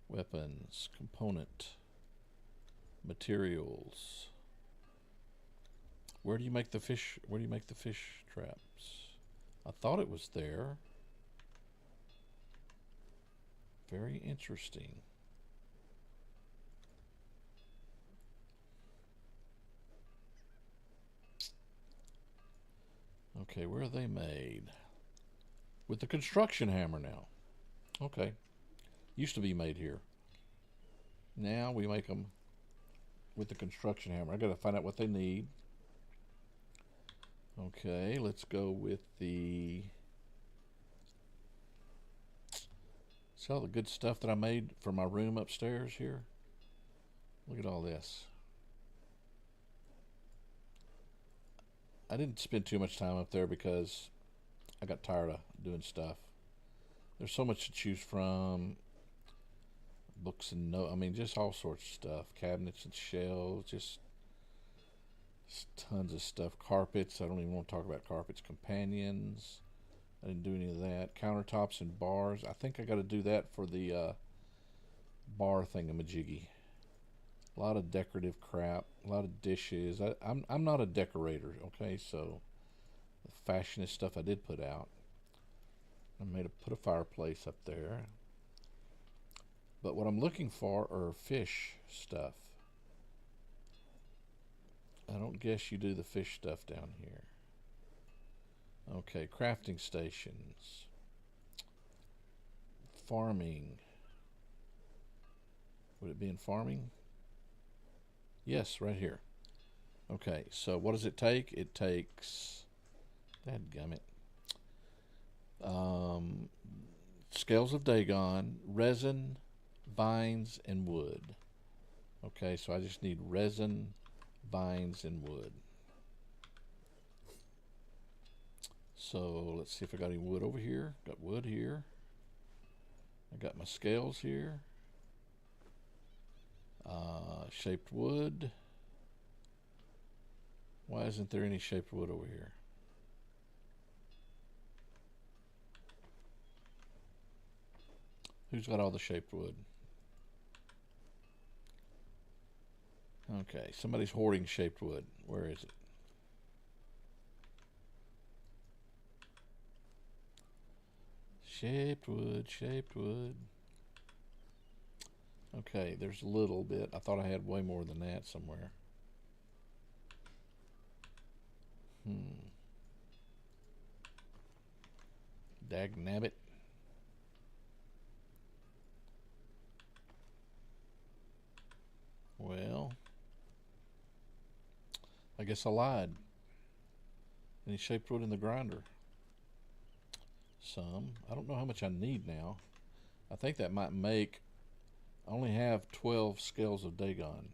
Weapons, component, materials. Where do you make the fish? Where do you make the fish traps? I thought it was there. Very interesting. Okay, where are they made? with the construction hammer now. Okay. Used to be made here. Now we make them with the construction hammer. I gotta find out what they need. Okay, let's go with the... See all the good stuff that I made for my room upstairs here? Look at all this. I didn't spend too much time up there because I got tired of doing stuff. There's so much to choose from. Books and I mean, just all sorts of stuff. Cabinets and shelves, just tons of stuff. Carpets, I don't even want to talk about carpets. Companions, I didn't do any of that. Countertops and bars, I think I got to do that for the bar thingamajiggy. A lot of decorative crap, a lot of dishes. I'm not a decorator, okay, so the fashionist stuff I did put out. I put a fireplace up there. But what I'm looking for are fish stuff. I don't guess you do the fish stuff down here. Okay, crafting stations. Farming. Would it be in farming? Yes, right here. Okay, so what does it take? It takes... Dadgummit. Scales of Dagon, resin, vines, and wood. Okay, so I just need resin, vines, and wood. So let's see if I got any wood over here. Got wood here. I got my scales here. Shaped wood. Why isn't there any shaped wood over here? Who's got all the shaped wood? Okay, somebody's hoarding shaped wood. Where is it? Shaped wood, shaped wood. Okay, there's a little bit. I thought I had way more than that somewhere. Dagnabbit. Well, I guess I lied. Any shaped wood in the grinder? Some. I don't know how much I need now. I think that might make... I only have 12 scales of Dagon.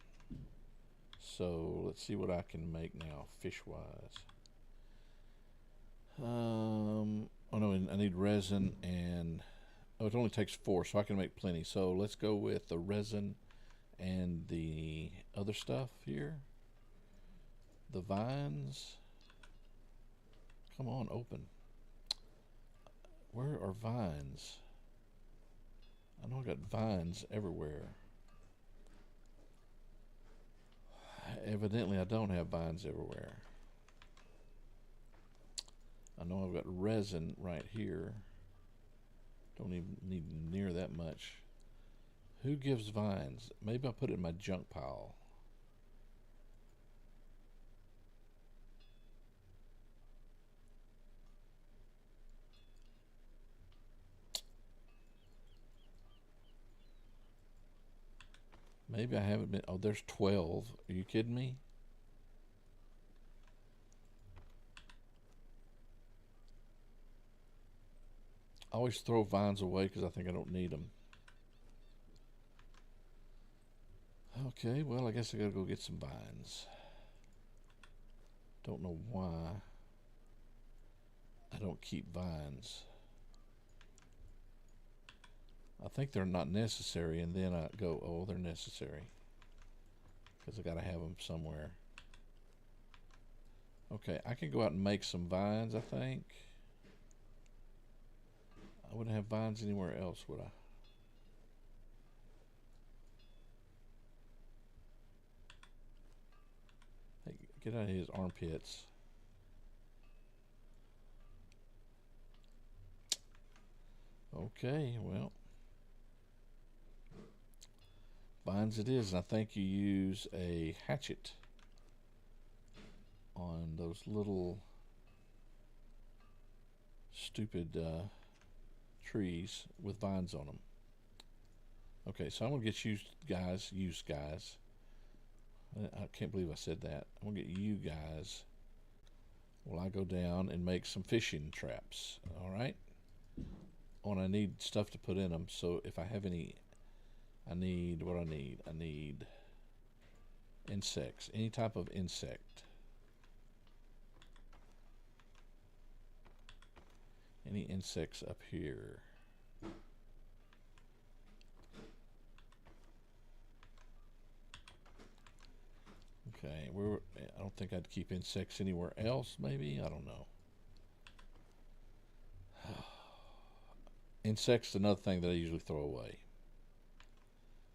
So let's see what I can make now, fish-wise. Oh no, I need resin and... Oh, it only takes 4, so I can make plenty. So let's go with the resin and the other stuff here. The vines. Come on, open. Where are vines? I know I got vines everywhere. Evidently I don't have vines everywhere. I know I've got resin right here. Don't even need near that much. Who gives vines? Maybe I'll put it in my junk pile. Maybe I haven't been... Oh, there's 12. Are you kidding me? I always throw vines away because I think I don't need them. Okay, well, I guess I gotta go get some vines. Don't know why I don't keep vines. I think they're not necessary, and then I go, oh, they're necessary. Because I gotta have them somewhere. Okay, I can go out and make some vines, I think. I wouldn't have vines anywhere else, would I? Hey, get out of his armpits. Okay, well. Vines it is, and I think you use a hatchet on those little stupid trees with vines on them. Okay, so I'm gonna get you guys. I can't believe I said that. I'm gonna get you guys while I go down and make some fishing traps. All right. Oh, and I need stuff to put in them. So if I have any, I need what I need. I need insects, any type of insect. Any insects up here? Okay, I don't think I'd keep insects anywhere else. Maybe, I don't know. Insects, another thing that I usually throw away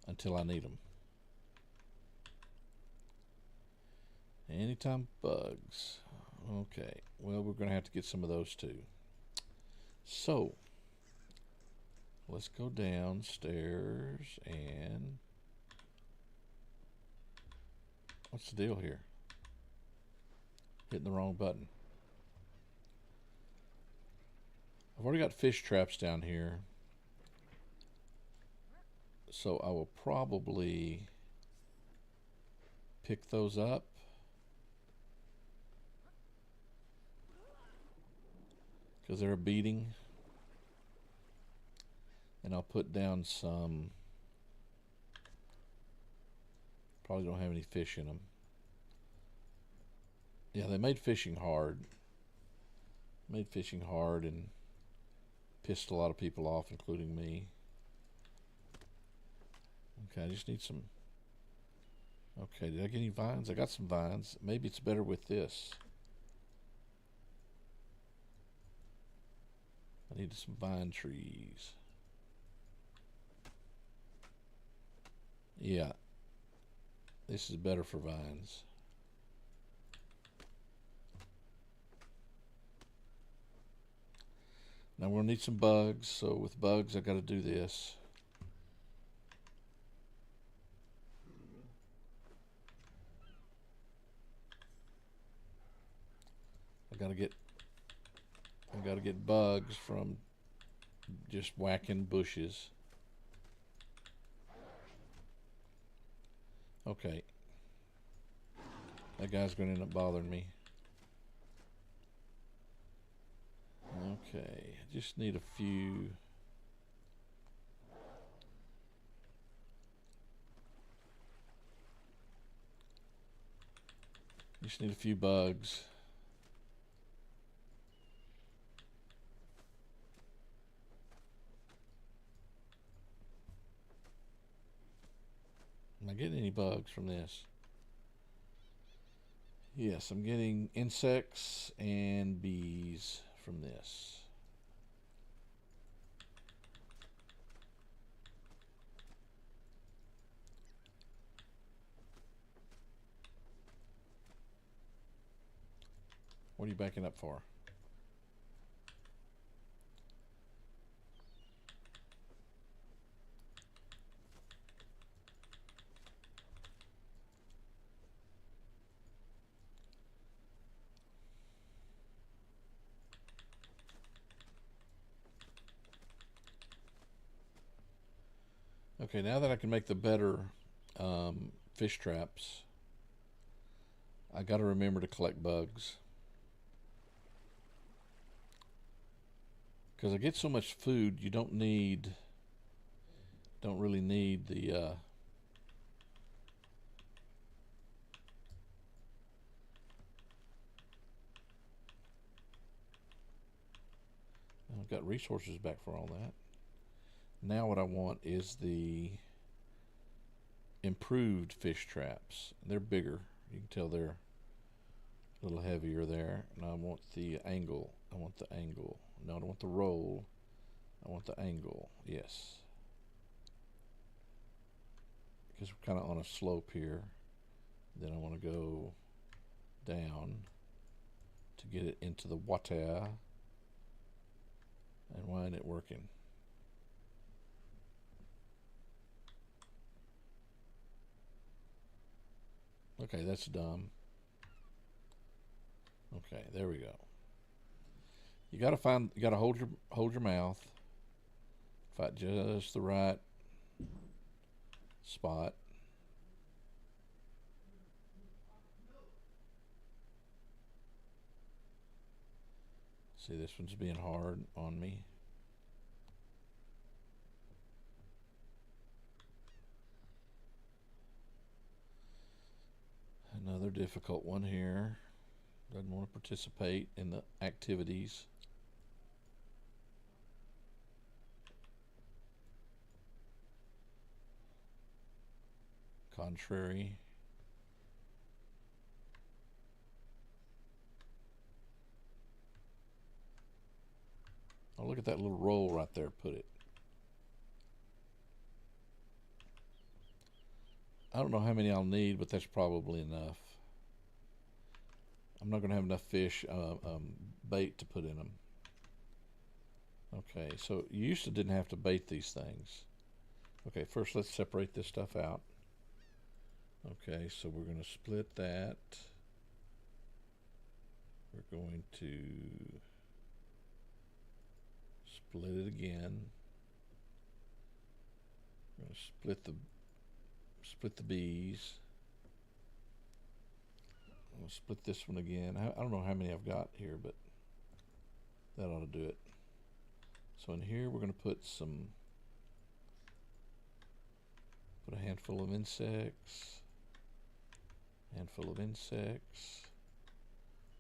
until I need them. Anytime bugs. Okay, well, we're going to have to get some of those too. So, let's go downstairs and... What's the deal here? Hitting the wrong button. I've already got fish traps down here. So I will probably pick those up. Because they're a beating. And I'll put down some... Probably don't have any fish in them. Yeah, they made fishing hard. Made fishing hard and pissed a lot of people off, including me. Okay, I just need some... Okay, did I get any vines? I got some vines. Maybe it's better with this. I need some vine trees. Yeah. This is better for vines. Now we're going to need some bugs. So with bugs, I got to do this. I got to get bugs from just whacking bushes. Okay. That guy's going to end up bothering me. Okay, I just need a few. Just need a few bugs. Am I getting any bugs from this? Yes, I'm getting insects and bees from this. What are you backing up for? Okay, now that I can make the better fish traps, I got to remember to collect bugs. Because I get so much food, you don't really need the I've got resources back for all that. Now what I want is the improved fish traps. They're bigger. You can tell they're a little heavier there. And I want the angle. I want the angle. No, I don't want the roll. I want the angle. Yes. Because we're kind of on a slope here. Then I want to go down to get it into the water. And why isn't it working? Okay, that's dumb. Okay, there we go. You gotta hold your mouth. Fight just the right spot. See, this one's being hard on me. Another difficult one here. Doesn't want to participate in the activities. Contrary. Oh, look at that little roll right there. Put it. I don't know how many I'll need, but that's probably enough. I'm not going to have enough fish bait to put in them. Okay, so you used to didn't have to bait these things. Okay, first let's separate this stuff out. Okay, so we're going to split that. We're going to split it again. We're going to split the bees. I'm going to split this one again. I don't know how many I've got here, but that ought to do it. So in here we're going to put a handful of insects,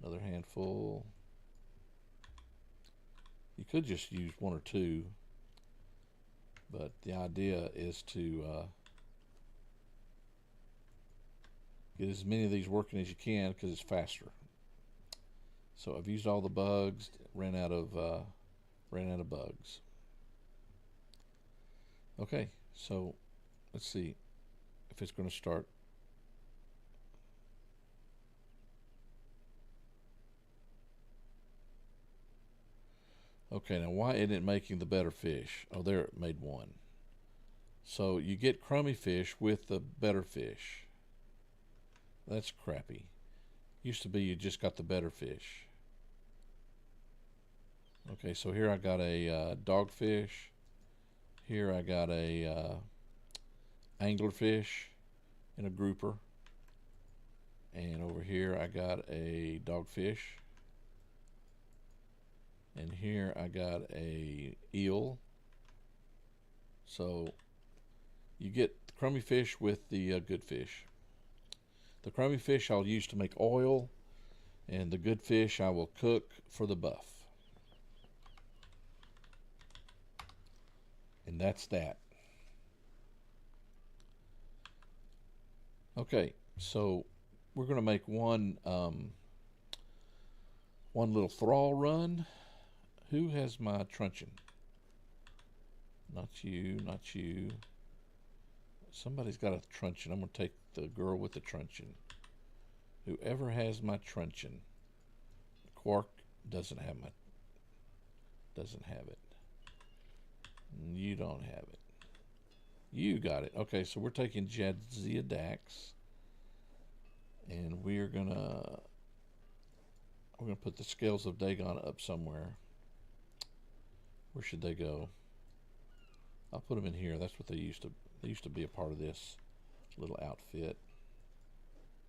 another handful. You could just use one or two, but the idea is to get as many of these working as you can because it's faster. So I've used all the bugs, ran out of bugs. Okay, so let's see if it's going to start. Okay, now why isn't it making the better fish? Oh, there, it made one. So you get crummy fish with the better fish. That's crappy. Used to be you just got the better fish. Okay, so here I got a dogfish. Here I got a anglerfish in a grouper. And over here I got a dogfish. And here I got a eel. So you get the crummy fish with the good fish. The crummy fish I'll use to make oil, and the good fish I will cook for the buff. And that's that. Okay, so we're going to make one little thrall run. Who has my truncheon? Not you, not you. Somebody's got a truncheon. I'm going to take the girl with the truncheon. Whoever has my truncheon. Quark doesn't have it. You don't have it. You got it. Okay, so we're taking Jadzia Dax, and we're gonna put the scales of Dagon up somewhere. Where should they go? I'll put them in here. That's what they used to. They used to be a part of this little outfit.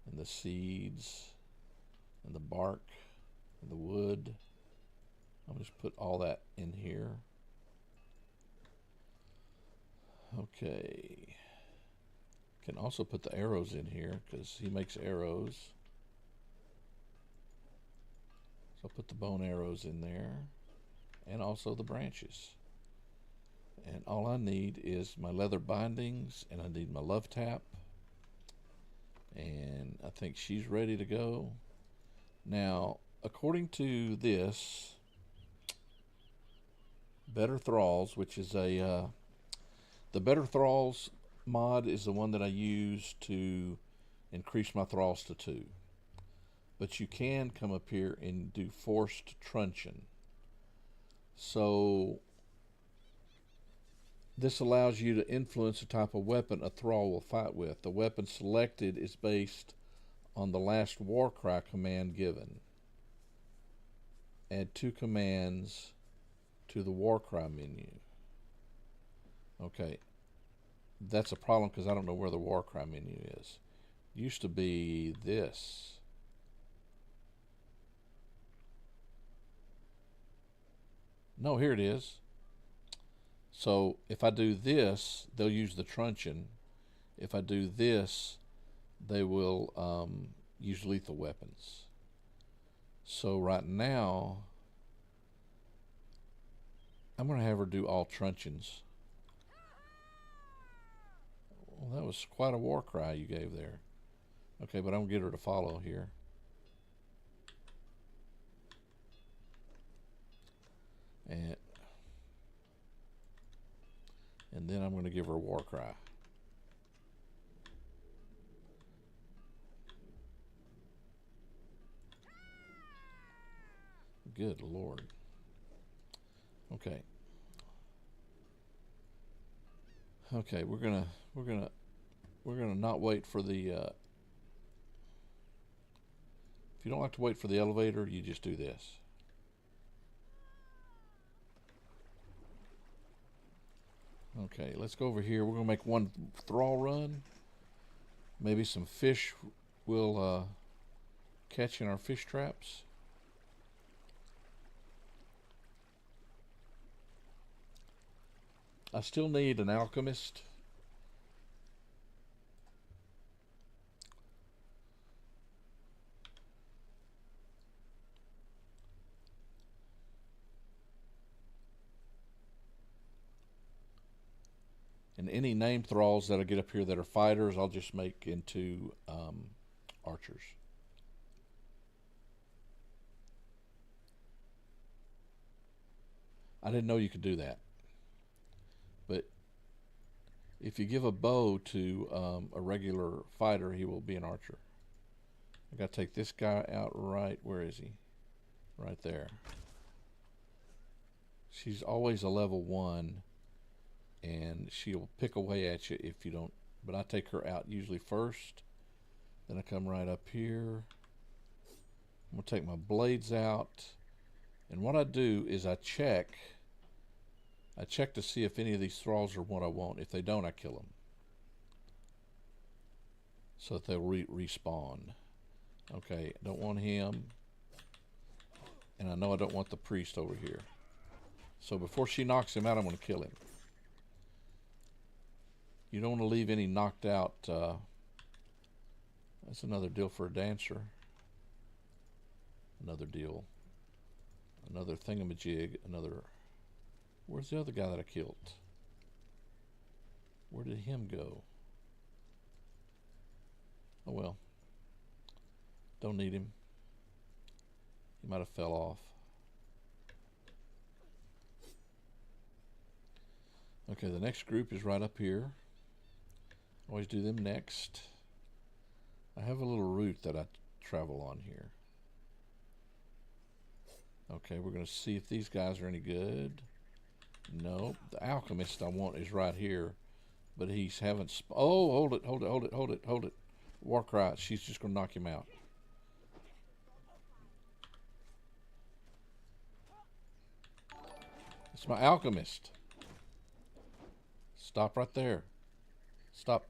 And the seeds, and the bark, and the wood. I'll just put all that in here. Okay. Can also put the arrows in here because he makes arrows. So I'll put the bone arrows in there, and also the branches. And all I need is my leather bindings, and I need my love tap. And I think she's ready to go. Now, according to this, Better Thralls, which is the Better Thralls mod is the one that I use to increase my thralls to 2. But you can come up here and do forced truncheon. So this allows you to influence the type of weapon a thrall will fight with. The weapon selected is based on the last Warcry command given. Add 2 commands to the Warcry menu. Okay, that's a problem because I don't know where the Warcry menu is. Used to be this. No, here it is. So if I do this, they'll use the truncheon. If I do this, they will use lethal weapons. So right now, I'm going to have her do all truncheons. Well, that was quite a war cry you gave there. Okay, but I'm going to get her to follow here. And then I'm going to give her a war cry. Good Lord. Okay. Okay, we're gonna not wait for the. If you don't like to wait for the elevator, you just do this. Okay, let's go over here. We're gonna make one thrall run. Maybe some fish will catch in our fish traps. I still need an alchemist. And any named thralls that I get up here that are fighters, I'll just make into archers. I didn't know you could do that. But if you give a bow to a regular fighter, he will be an archer. I got to take this guy out right. Where is he? Right there. She's always a level 1, and she'll pick away at you if you don't. But I take her out usually first. Then I come right up here. I'm going to take my blades out. And what I do is I check to see if any of these thralls are what I want. If they don't, I kill them. So that they'll respawn. Okay, I don't want him. And I know I don't want the priest over here. So before she knocks him out, I'm going to kill him. You don't want to leave any knocked out. That's another deal for a dancer. Another deal. Another thingamajig. Another... Where's the other guy that I killed? Where did him go? Oh well. Don't need him. He might have fell off. Okay, the next group is right up here. Always do them next. I have a little route that I travel on here. Okay, we're going to see if these guys are any good. No, the alchemist I want is right here, but he's haven't. Oh, hold it. Warcry, she's just going to knock him out. It's my alchemist. Stop right there. Stop.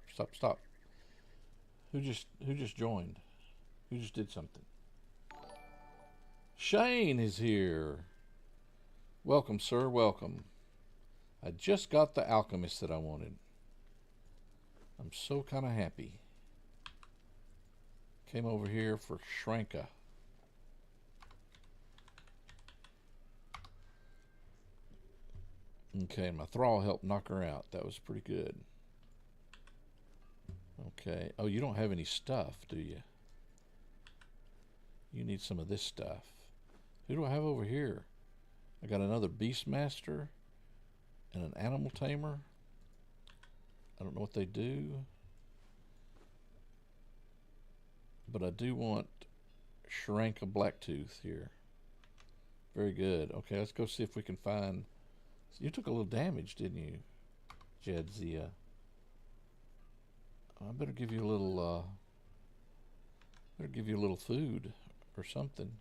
Who just joined? Who just did something? Shane is here. Welcome, sir. Welcome. I just got the alchemist that I wanted. I'm so kind of happy. Came over here for Shranka. Okay, my thrall helped knock her out. That was pretty good. Okay. Oh, you don't have any stuff, do you? You need some of this stuff. Who do I have over here? I got another Beastmaster and an Animal Tamer. I don't know what they do. But I do want Shranka Blacktooth here. Very good. Okay, let's go see if we can find... You took a little damage, didn't you, Jadzia? I better give you a little... better give you a little food or something.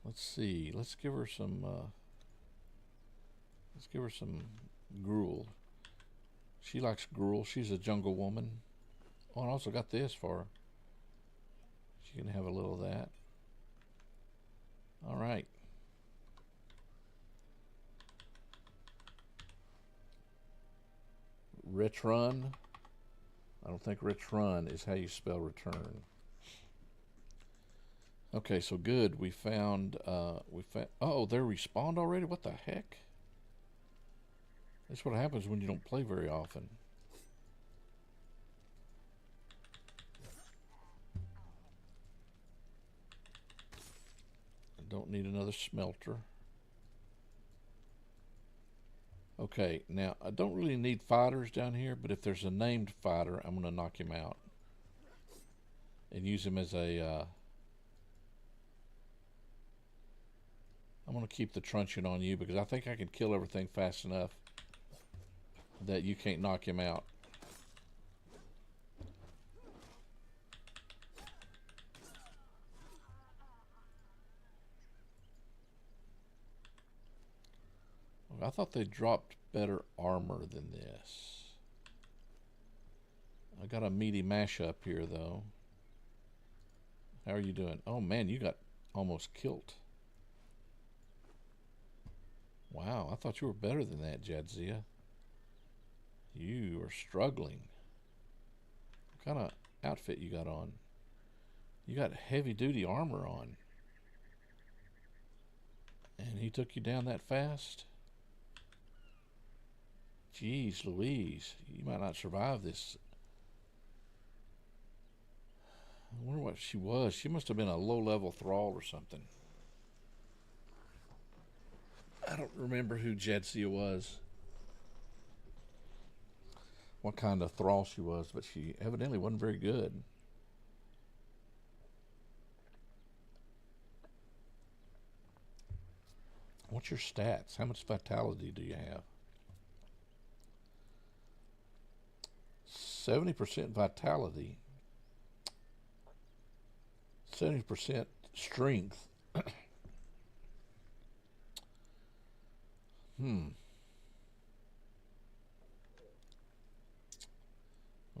Let's see. Let's give her some Let's give her some gruel. She likes gruel. She's a jungle woman. Oh, I also got this for her. She can have a little of that. All right. Return. I don't think return is how you spell return. Okay, so good. We found. Oh, they respawned already. What the heck? That's what happens when you don't play very often. I don't need another smelter. Okay, now I don't really need fighters down here, but if there's a named fighter, I'm going to knock him out and use him as a. I'm going to keep the truncheon on you because I think I can kill everything fast enough that you can't knock him out. I thought they dropped better armor than this. I got a meaty mashup here, though. How are you doing? Oh, man, you got almost killed. Wow, I thought you were better than that, Jadzia. You are struggling. What kind of outfit you got on? You got heavy-duty armor on. And he took you down that fast? Jeez Louise, you might not survive this. I wonder what she was. She must have been a low-level thrall or something. I don't remember who Jadzia was. What kind of thrall she was, but she evidently wasn't very good. What's your stats? How much vitality do you have? 70% vitality. 70% strength.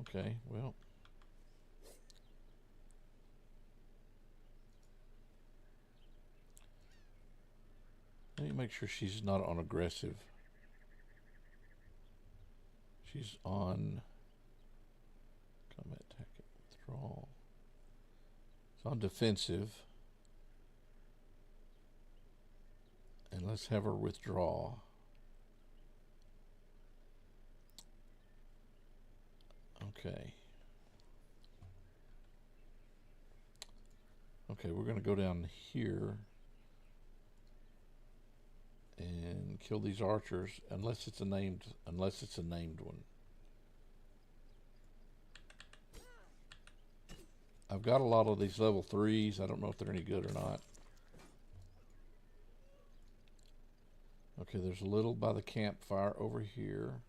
Okay, well. Let me make sure she's not on aggressive. She's on combat tactic withdrawal. It's on defensive. And let's have her withdraw. Okay. Okay, we're going to go down here and kill these archers unless it's a named one. I've got a lot of these level 3s. I don't know if they're any good or not. Okay, there's a little by the campfire over here.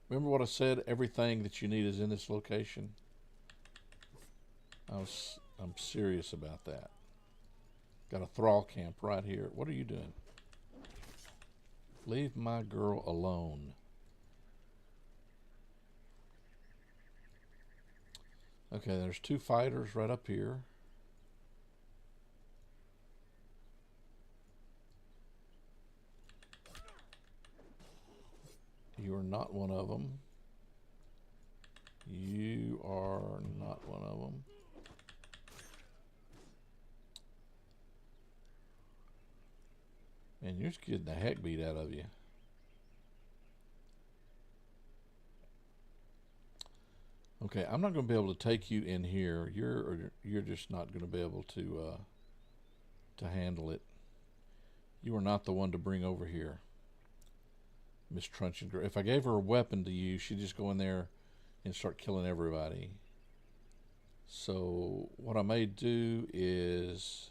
Remember what I said? Everything that you need is in this location. I'm serious about that. Got a thrall camp right here. What are you doing? Leave my girl alone. Okay, there's 2 fighters right up here. You are not one of them. You are not one of them. Man, you're just getting the heck beat out of you. Okay, I'm not going to be able to take you in here. You're just not going to be able to handle it. You are not the one to bring over here, Miss Truncheon Girl. If I gave her a weapon to use, she'd just go in there and start killing everybody. So what I may do is,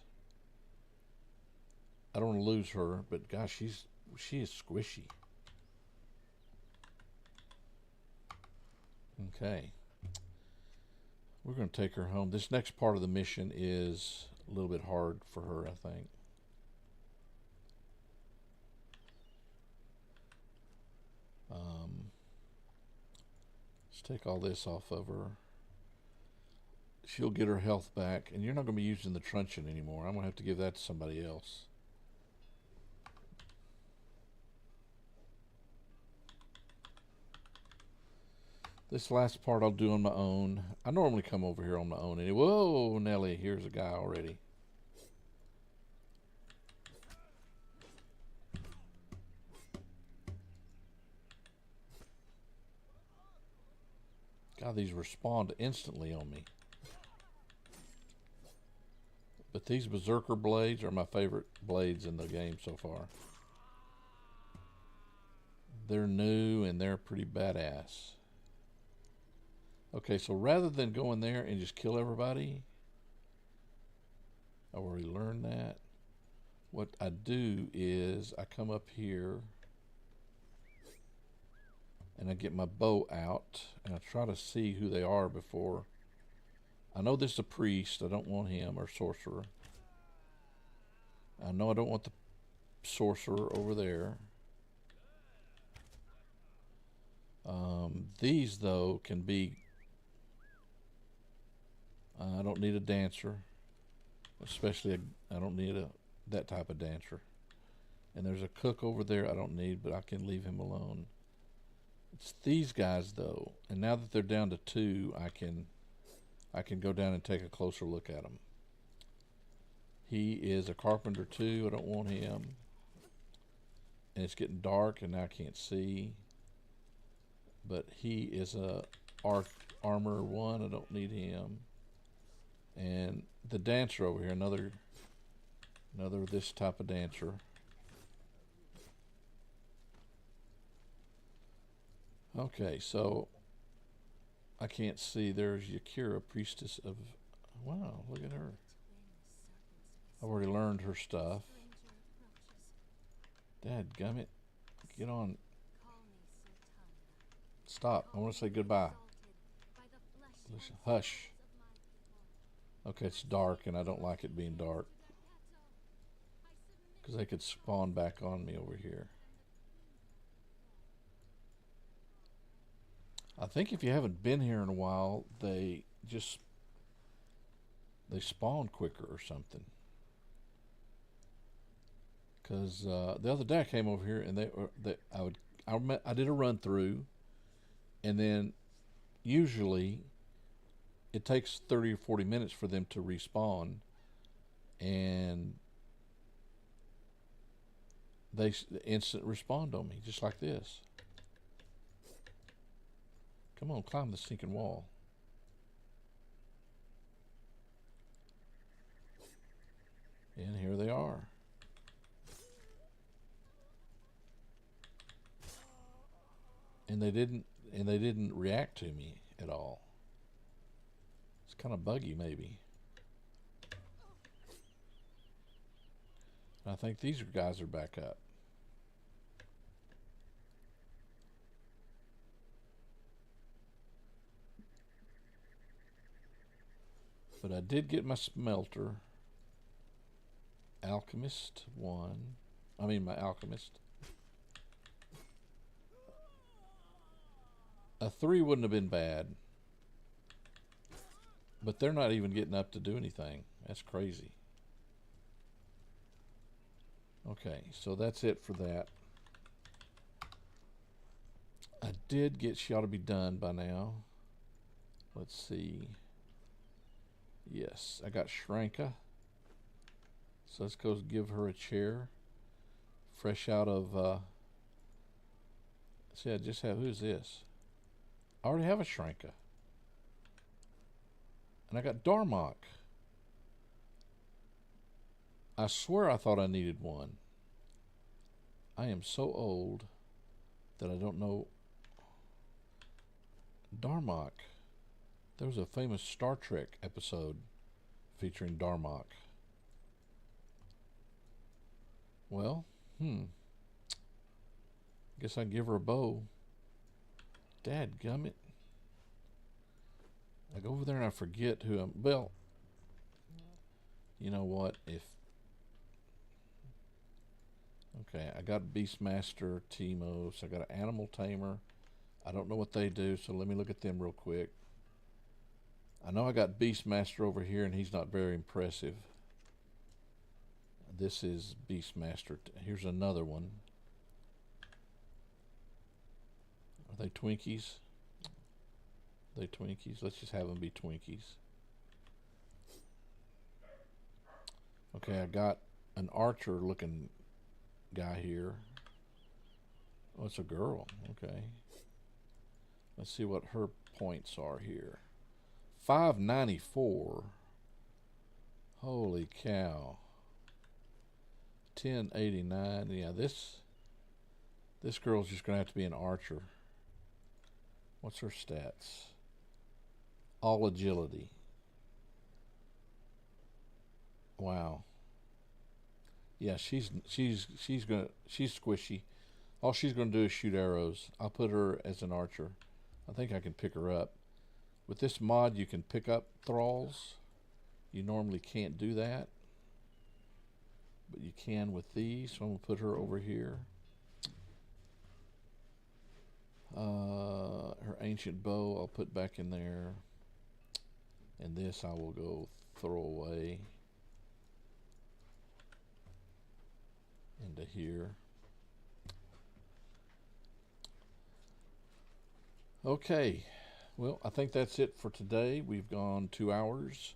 I don't want to lose her, but gosh, she is squishy. Okay. We're going to take her home. This next part of the mission is a little bit hard for her, I think. take all this off of her. She'll get her health back, and you're not going to be using the truncheon anymore. I'm going to have to give that to somebody else. This last part I'll do on my own. I normally come over here on my own. Anyway. Whoa, Nelly, here's a guy already. God, these respond instantly on me. But these Berserker blades are my favorite blades in the game so far. They're new and they're pretty badass. Okay, so rather than go in there and just kill everybody, I already learned that. What I do is I come up here and I get my bow out and I try to see who they are before. I know this is a priest. I don't want him, or sorcerer. I know I don't want the sorcerer over there. These, though, can be... I don't need a dancer. Especially, I don't need that type of dancer. And there's a cook over there I don't need, but I can leave him alone. It's these guys, though. And now that they're down to 2, I can go down and take a closer look at him. He is a carpenter, too. I don't want him. And it's getting dark, and now I can't see. But he is a armor 1. I don't need him. And the dancer over here, another this type of dancer. Okay, so I can't see. There's Yakira, priestess of... Wow, look at her. I've already learned her stuff. Dadgummit. Get on. Stop. I want to say goodbye. Listen, hush. Okay, it's dark, and I don't like it being dark. Because they could spawn back on me over here. I think if you haven't been here in a while, they spawn quicker or something. Because the other day I came over here and I did a run through, and then usually it takes 30 or 40 minutes for them to respawn, and they instant respond on me just like this. Come on, climb the sinking wall. And here they are. And they didn't react to me at all. It's kind of buggy, maybe. I think these guys are back up. But I did get my smelter. Alchemist 1. I mean my alchemist. A 3 wouldn't have been bad. But they're not even getting up to do anything. That's crazy. Okay, so that's it for that. I did get... She ought to be done by now. Let's see. Yes, I got Shranka. So let's go give her a chair. Fresh out of... see, I just have... Who's this? I already have a Shranka. And I got Darmok. I swear I thought I needed one. I am so old that I don't know. Darmok. There was a famous Star Trek episode featuring Darmok. Well, guess I can give her a bow. Dadgummit. I go over there and I forget who I'm... Well, you know what? Okay, I got Beastmaster, Timos. I got an Animal Tamer. I don't know what they do, so let me look at them real quick. I know I got Beastmaster over here, and he's not very impressive. This is Beastmaster. Here's another one. Are they Twinkies? Are they Twinkies? Let's just have them be Twinkies. Okay, I got an archer looking guy here. Oh, it's a girl. Okay. Let's see what her points are here. 594. Holy cow. 1089. Yeah, this girl's just gonna have to be an archer. What's her stats? All agility. Wow. Yeah, she's squishy. All she's gonna do is shoot arrows. I'll put her as an archer. I think I can pick her up. With this mod, you can pick up thralls. You normally can't do that, but you can with these. So I'm gonna put her over here. Her ancient bow I'll put back in there, and this I will go throw away into here. Okay, well, I think that's it for today. We've gone 2 hours.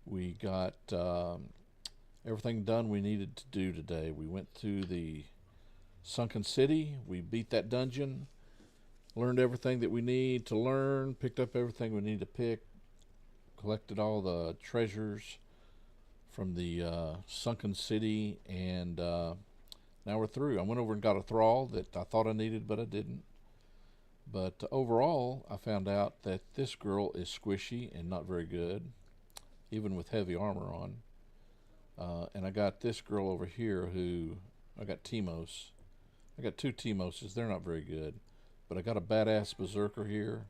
We got everything done we needed to do today. We went to the Sunken City. We beat that dungeon. Learned everything that we need to learn. Picked up everything we need to pick. Collected all the treasures from the Sunken City. And now we're through. I went over and got a thrall that I thought I needed, but I didn't. But overall, I found out that this girl is squishy and not very good, even with heavy armor on. And I got this girl over here who, I got Timos. I got 2 Timoses. They're not very good. But I got a badass berserker here.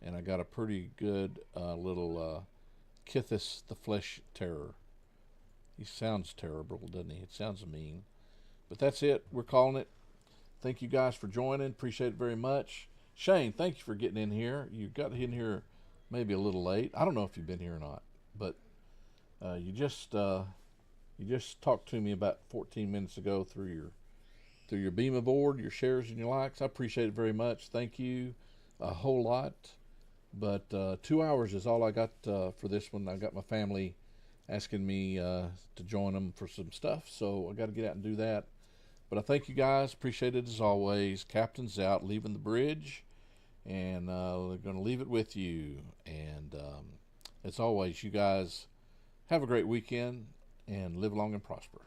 And I got a pretty good little Kithis the Flesh Terror. He sounds terrible, doesn't he? It sounds mean. But that's it. We're calling it. Thank you guys for joining. Appreciate it very much. Shane, thank you for getting in here. You got in here maybe a little late. I don't know if you've been here or not, but you just talked to me about 14 minutes ago through your Beam board, your shares and your likes. I appreciate it very much. Thank you a whole lot. But 2 hours is all I got for this one. I got my family asking me to join them for some stuff, so I got to get out and do that. But I thank you guys. Appreciate it as always. Captain's out, leaving the bridge. And we're going to leave it with you. And as always, you guys have a great weekend and live long and prosper.